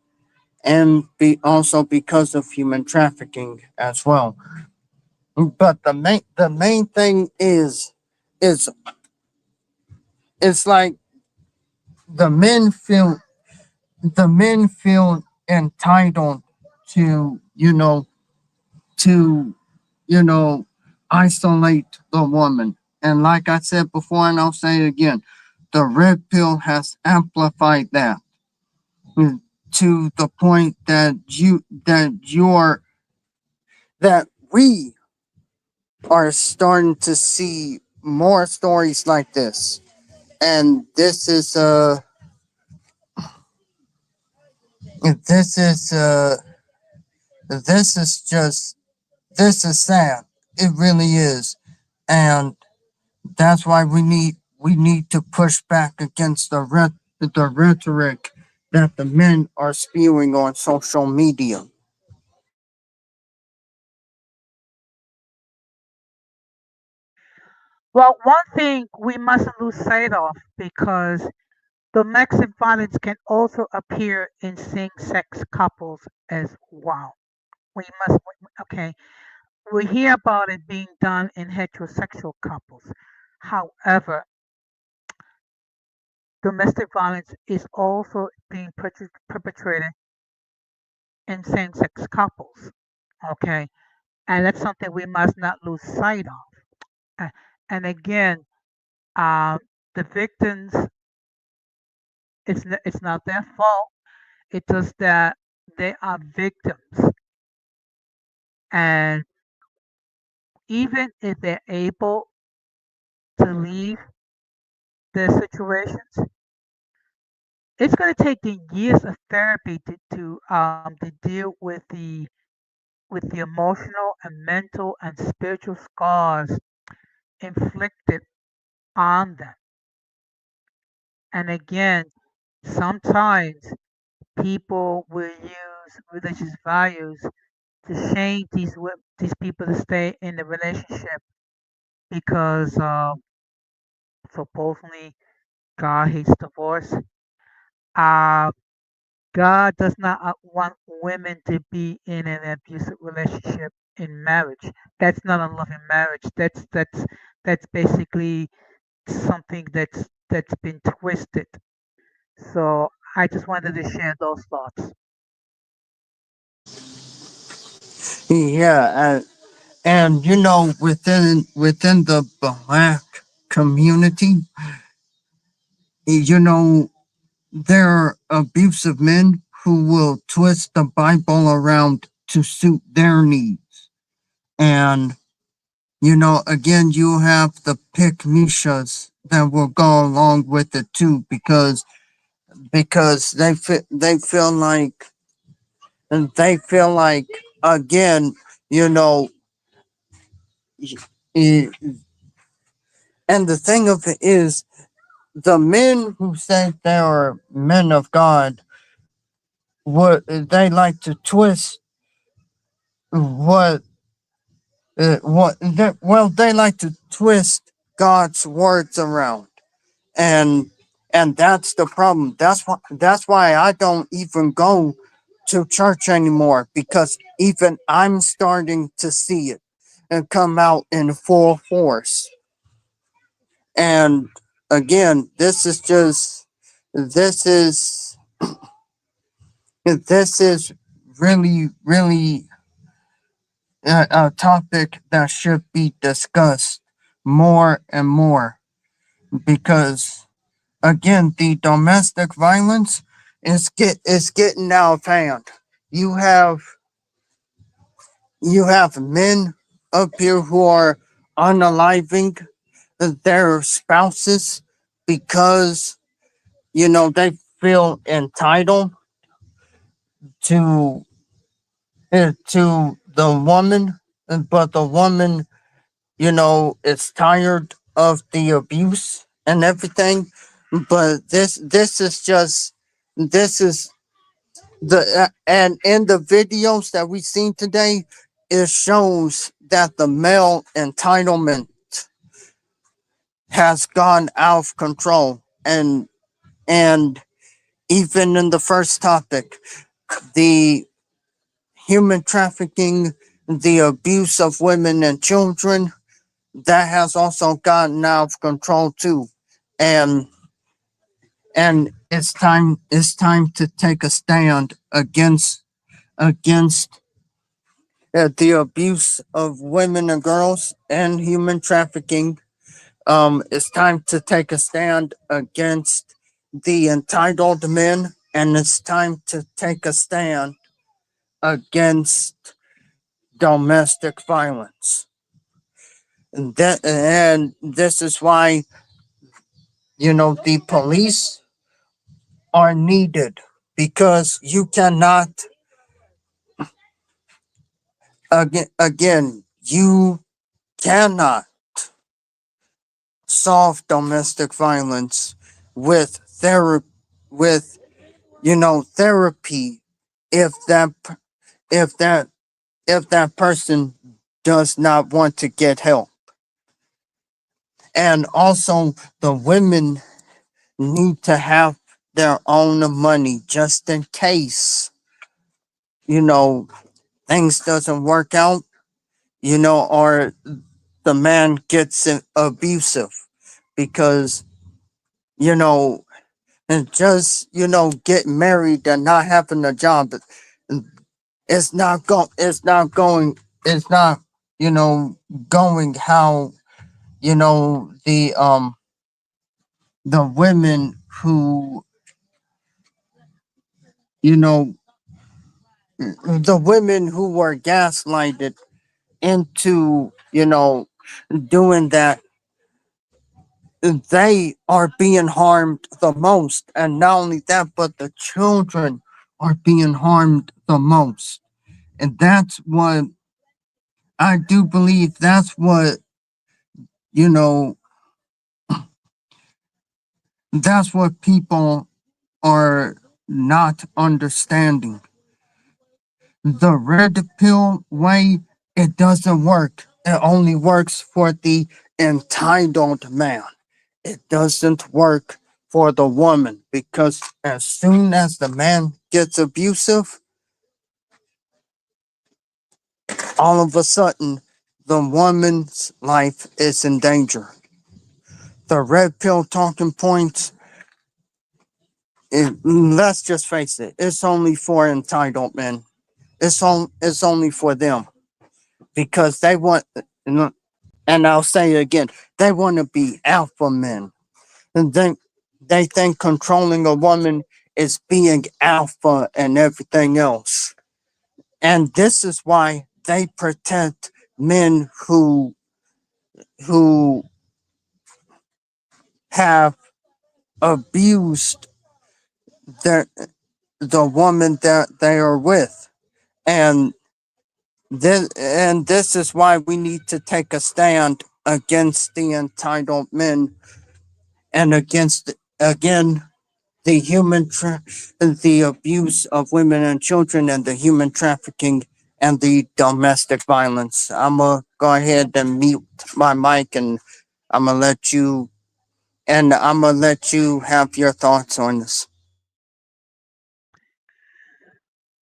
and also because of human trafficking as well. But the main thing is it's like the men feel the men feel entitled to to you know isolate the woman. And like I said before, and I'll say it again, the red pill has amplified that to the point that we are starting to see more stories like this. and this is this is just this is sad. It really is, and that's why we need to push back against the rhetoric that the men are spewing on social media. Well, one thing we mustn't lose sight of, because domestic violence can also appear in same-sex couples as well. We must, okay, we hear about it being done in heterosexual couples. However, domestic violence is also being perpetrated in same-sex couples. Okay, and that's something we must not lose sight of. And again, uh, the victims, it's not their fault. It's just that they are victims, and even if they're able to leave their situations, it's going to take them years of therapy to deal with the emotional and mental and spiritual scars inflicted on them. And again, sometimes people will use religious values to shame these people to stay in the relationship because supposedly God hates divorce. Uh, God does not want women to be in an abusive relationship in marriage. That's not a loving marriage. That's basically something that's been twisted. So I just wanted to share those thoughts. Yeah, and within the black community, you know, there are abusive men who will twist the Bible around to suit their needs. And, again, you have the pick Mishas that will go along with it too, because they feel like again, you know, eh, and the thing of it is, the men who say they are men of God, what they like to twist what they like to twist God's words around, and that's the problem. That's why I don't even go to church anymore, because even I'm starting to see it and come out in full force. And again, this is this is really, really a topic that should be discussed more and more, because again, the domestic violence is getting out of hand. You have men up here who are unaliving their spouses because they feel entitled to the woman, but the woman, is tired of the abuse and everything. But this is just this is the and in the videos that we've seen today, it shows that the male entitlement has gone out of control. And even in the first topic, the human trafficking, the abuse of women and children, that has also gotten out of control too. And it's time to take a stand against the abuse of women and girls and human trafficking. It's time to take a stand against the entitled men, and it's time to take a stand against domestic violence. And this is why the police are needed because you cannot, again, you cannot solve domestic violence with therapy, with, therapy, if if that if that person does not want to get help. And also the women need to have their own money just in case, you know, things doesn't work out, or the man gets abusive, because, you know, and just, get married and not having a job, it's not, you know, going how, the women who, you know, the women who were gaslighted into, doing that, they are being harmed the most. And not only that, but the children are being harmed the most. And that's what I do believe, that's what, you know, that's what people are not understanding. The red pill way, it doesn't work. It only works for the entitled man. It doesn't work for the woman, because as soon as the man gets abusive, all of a sudden the woman's life is in danger. The red pill talking points, let's just face it, it's only for entitled men. It's only for them, because they want, and I'll say it again, they want to be alpha men. And they think controlling a woman is being alpha and everything else. And this is why they protect men who have abused their the woman that they are with. And this is why we need to take a stand against the entitled men, and against, again, the the abuse of women and children, and the human trafficking, and the domestic violence. I'm gonna go ahead and mute my mic, and I'm gonna let you have your thoughts on this.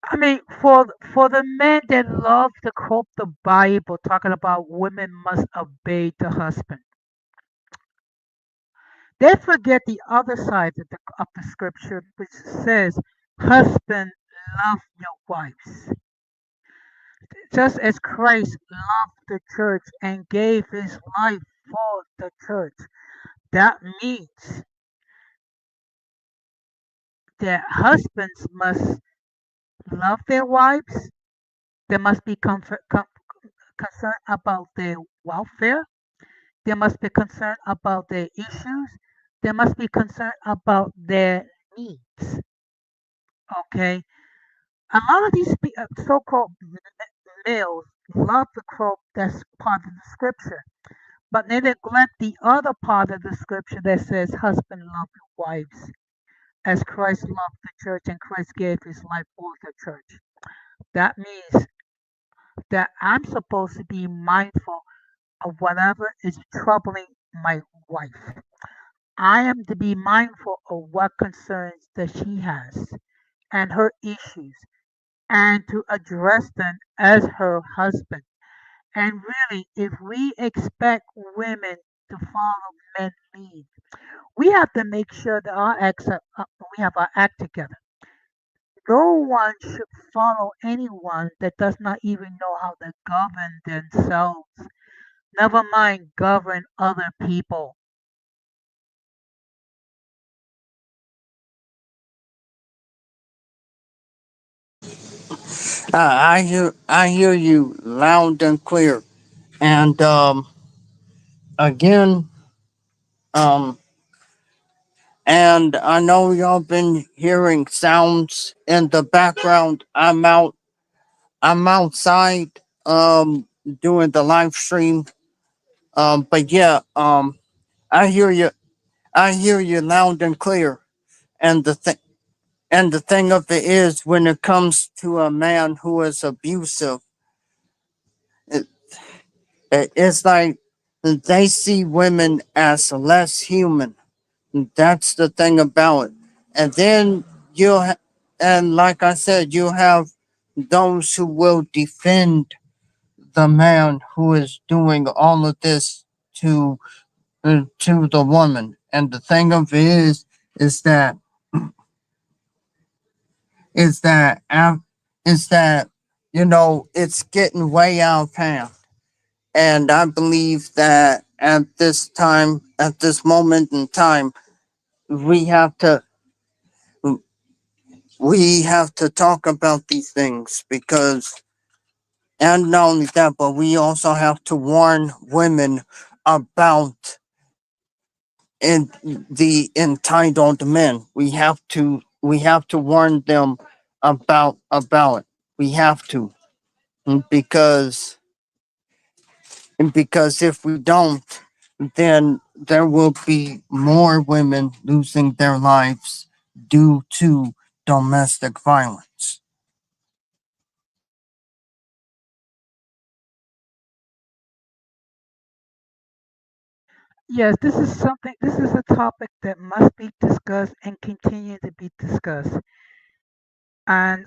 I mean, for the men that love to quote the Bible, talking about women must obey the husband, they forget the other side of the scripture, which says, "Husband, love your wives, just as Christ loved the church and gave his life for the church." That means that husbands must love their wives. They must be concerned about their welfare. They must be concerned about their issues. They must be concerned about their needs. Okay. A lot of these so-called males love the quote that's part of the scripture, but they neglect the other part of the scripture that says, "Husband, love your wives as Christ loved the church and Christ gave his life for the church." That means that I'm supposed to be mindful of whatever is troubling my wife. I am to be mindful of what concerns that she has and her issues, and to address them as her husband. And really, if we expect women to follow men's lead, we have to make sure that we have our act together. No one should follow anyone that does not even know how to govern themselves. Never mind govern other people. I hear you loud and clear. And again, um And I know y'all been hearing sounds in the background. I'm outside doing the live stream. But yeah, I hear you. I hear you loud and clear. And the thing of it is, when it comes to a man who is abusive, it, it's like they see women as less human. That's the thing about it. And then and like I said, you have those who will defend the man who is doing all of this to the woman. And the thing of it is that is that av- is that it's getting way out of hand. And I believe that at this moment in time, we have to we have to talk about these things, because, and not only that, but we also have to warn women about in the entitled men. We have to warn them about it. We have to, because if we don't, then there will be more women losing their lives due to domestic violence. Yes, this is a topic that must be discussed and continue to be discussed. And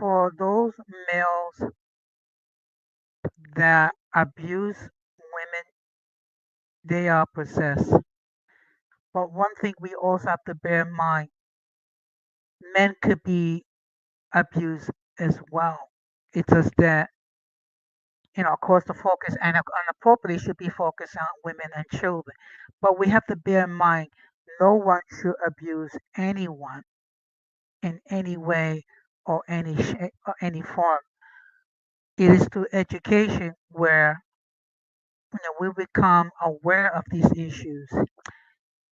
for those males that abuse women, they are possessed. But one thing we also have to bear in mind, men could be abused as well. It's just that, of course, the focus and appropriately should be focused on women and children. But we have to bear in mind, no one should abuse anyone in any way or any shape or any form. It is through education where we become aware of these issues,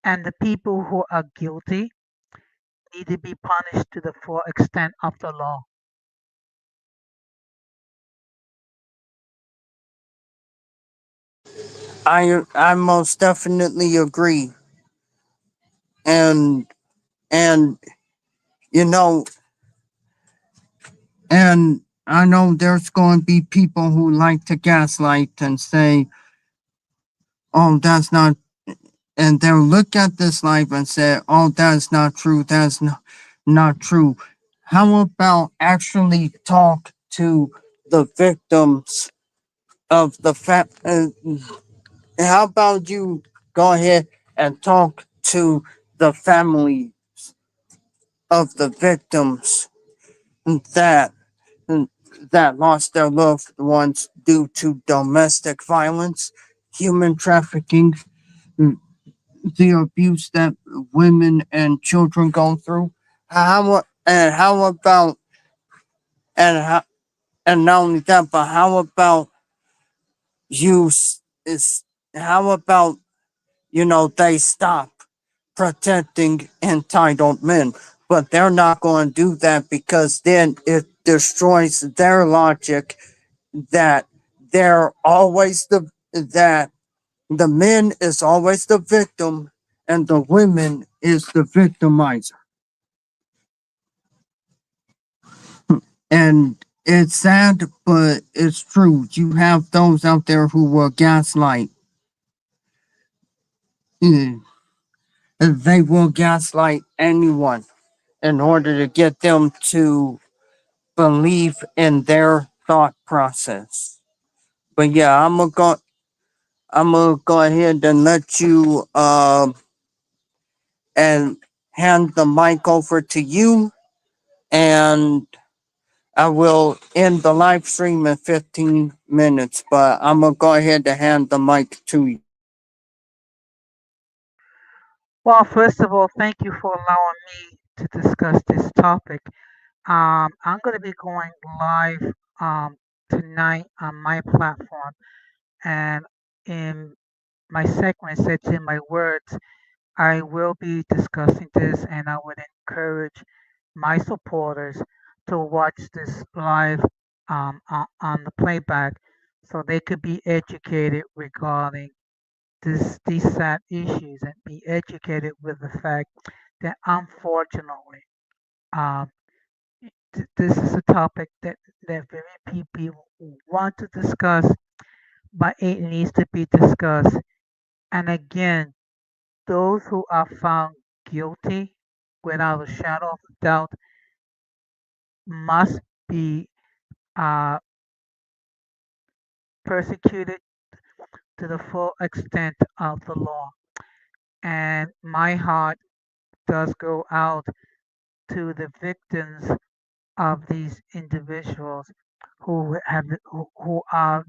and the people who are guilty need to be punished to the full extent of the law. I most definitely agree. And and you know and I know there's going to be people who like to gaslight and say, "Oh, that's not," and they'll look at this life and say, "Oh, that's not true. That's not true." How about actually talk to the victims of the how about you go ahead and talk to the family of the victims that that lost their loved ones due to domestic violence, human trafficking, the abuse that women and children go through. How about and how and not only that, but how about you is how about they stop protecting entitled men? But they're not going to do that, because then it destroys their logic that they're always that the men is always the victim and the women is the victimizer. And it's sad, but it's true. You have those out there who will gaslight. Mm, They will gaslight anyone in order to get them to believe in their thought process. But yeah, I'm gonna go ahead and let you and hand the mic over to you, and I will end the live stream in 15 minutes, but I'm gonna go ahead and hand the mic to you. Well, first of all, thank you for allowing me to discuss this topic. I'm going to be going live tonight on my platform, and in my segment said in my words, I will be discussing this, and I would encourage my supporters to watch this live on the playback so they could be educated regarding these sad issues and be educated with the fact that unfortunately um, this is a topic that very few people want to discuss, but it needs to be discussed. And again, those who are found guilty without a shadow of doubt must be uh, persecuted to the full extent of the law. And my heart does go out to the victims of these individuals who are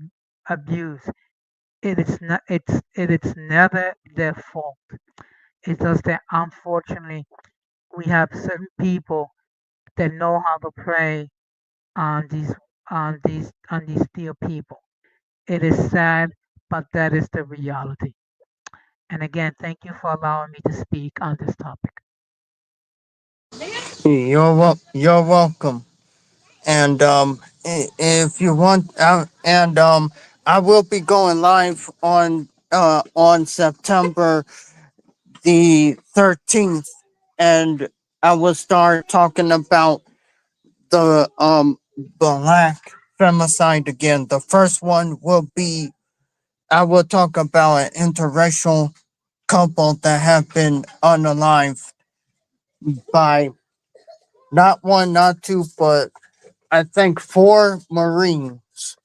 abused. It is never their fault. It's just that unfortunately we have certain people that know how to prey on these dear people. It is sad, but that is the reality. And again, thank you for allowing me to speak on this topic. You're welcome. And if you want, I will be going live on September the 13th, and I will start talking about the black femicide again. The first one will be, I will talk about an interracial couple that have been unalived by not one, not two, but I think four Marines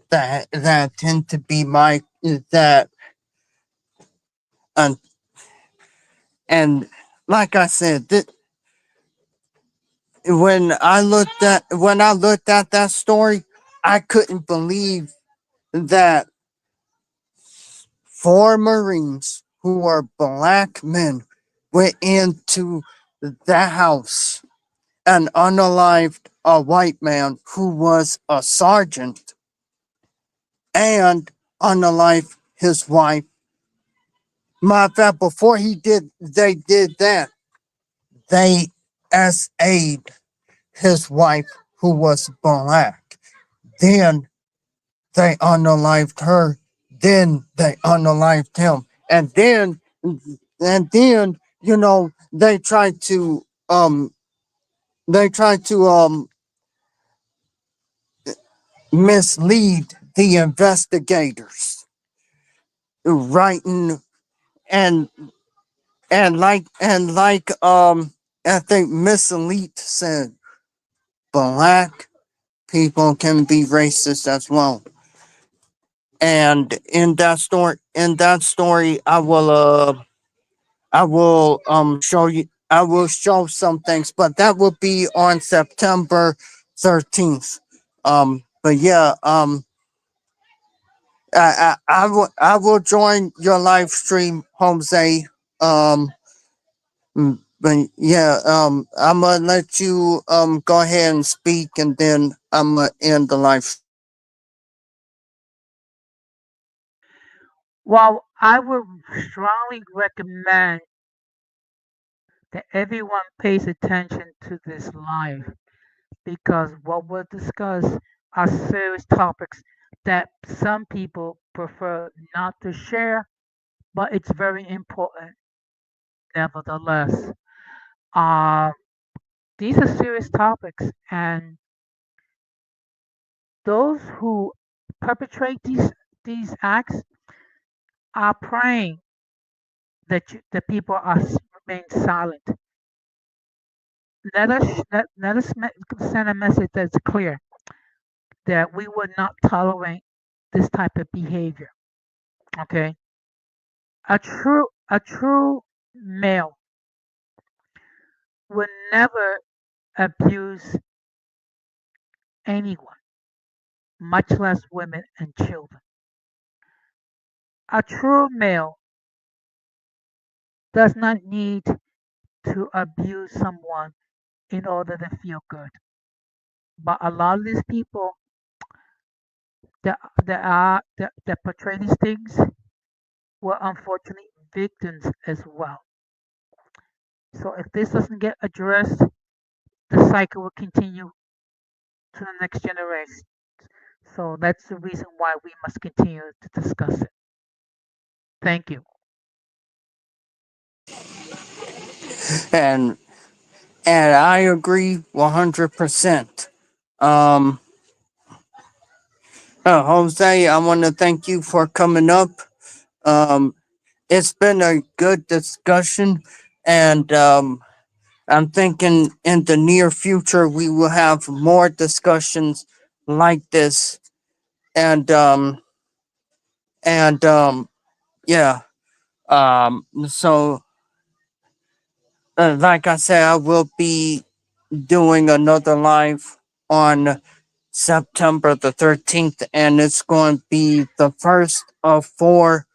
that tend to be my that and and like I said, when I looked at that story, I couldn't believe that four Marines who were black men went into that house and unalived a white man who was a sergeant and unalived his wife. Matter of fact, before they did that, they SA'd his wife who was black. Then they unalived her. Then they unalived him. And then, they tried to mislead the investigators, writing and and I think Miss Elite said black people can be racist as well. And in that story I will show some things, but that will be on September 13th. But yeah, I will join your live stream, Jose. Um but yeah, I'm gonna let you go ahead and speak, and then I'm gonna end the live. Well, I would strongly recommend that everyone pays attention to this live because what we'll discuss are serious topics that some people prefer not to share, but it's very important nevertheless. Uh, these are serious topics, and those who perpetrate these acts are praying that the people are remain silent. Let us send a message that's clear that we would not tolerate this type of behavior. Okay, a true male would never abuse anyone, much less women and children. A true male does not need to abuse someone in order to feel good. But a lot of these people that portray these things, were unfortunately victims as well. So if this doesn't get addressed, the cycle will continue to the next generation. So that's the reason why we must continue to discuss it. Thank you. and I agree 100%. Um, Jose, I want to thank you for coming up. Um, it's been a good discussion, and I'm thinking in the near future we will have more discussions like this, and and yeah. So like I said, I will be doing another live on September the 13th, and it's going to be the first of four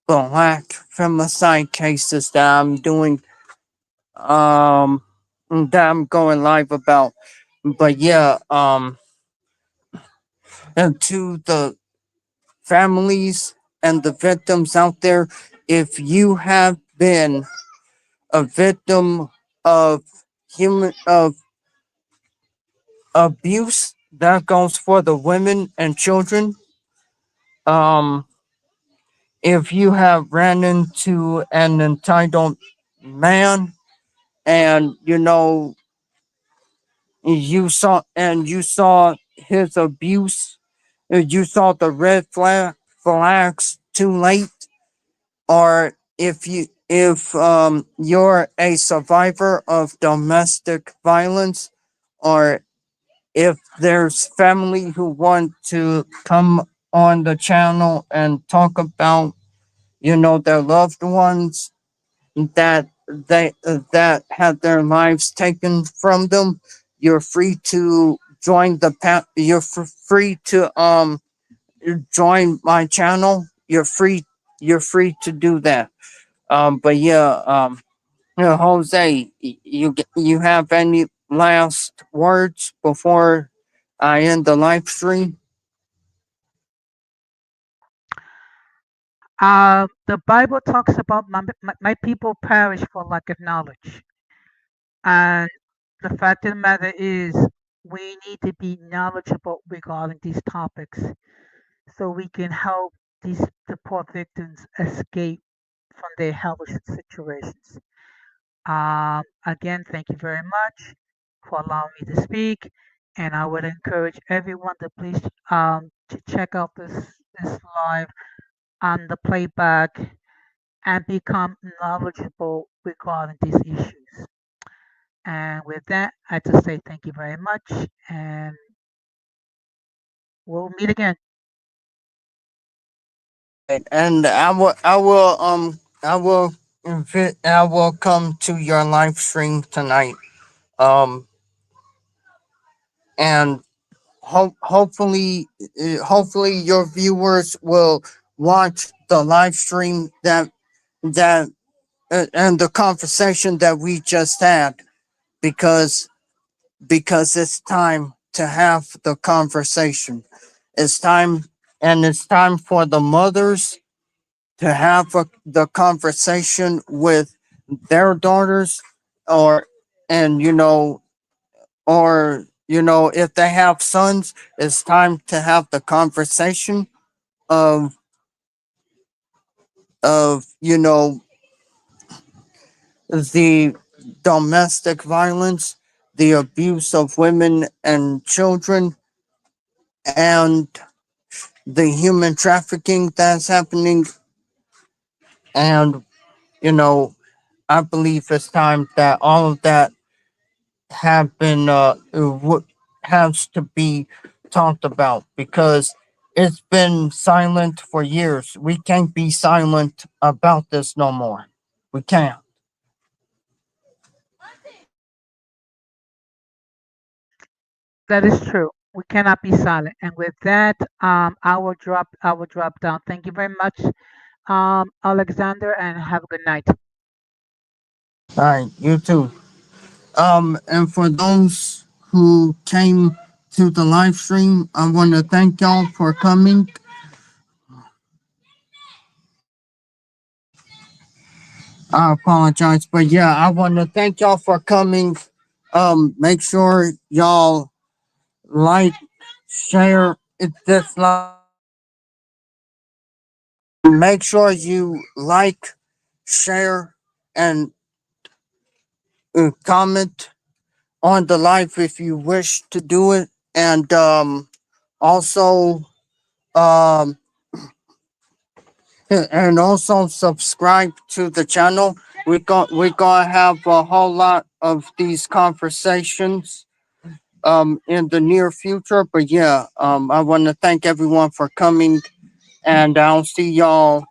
black femicide cases that I'm doing, that I'm going live about. But yeah, and to the families and the victims out there, if you have been a victim of human of abuse, that goes for the women and children. Um, if you have ran into an entitled man, and you saw his abuse, you saw the red flags too late, or if you're a survivor of domestic violence, or if there's family who want to come on the channel and talk about their loved ones that had their lives taken from them, you're free to join free to join my channel. You're free to do that. But yeah, Jose, you have any last words before I end the live stream? The Bible talks about my people perish for lack of knowledge. And the fact of the matter is, we need to be knowledgeable regarding these topics so we can help the poor victims escape from their hellish situations. Again, thank you very much for allowing me to speak, and I would encourage everyone to please to check out this live on the playback and become knowledgeable regarding these issues. And with that, I just say thank you very much, and we'll meet again. Right, and I will come to your live stream tonight. Um, and hopefully your viewers will watch the live stream that and the conversation that we just had, because it's time to have the conversation. It's time, and it's time for the mothers to have the conversation with their daughters, or and if they have sons, it's time to have the conversation of of the domestic violence, the abuse of women and children, and the human trafficking that's happening. And I believe it's time that all of that have been has to be talked about, because it's been silent for years. We can't be silent about this no more. We can't. That is true. We cannot be silent. And with that, I will drop down. Thank you very much, Alexander, and have a good night. All right, you too. And for those who came to the live stream, I want to thank y'all for coming. I apologize, but yeah, I want to thank y'all for coming. Make sure y'all like, share it. This live. Make sure you like, share, and comment on the live if you wish to do it, and also um and also subscribe to the channel. We gonna have a whole lot of these conversations in the near future. But yeah, I want to thank everyone for coming, and I'll see y'all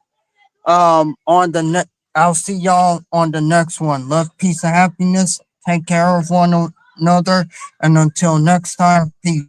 on the next one. Love, peace, and happiness. Take care of one another, and until next time, peace.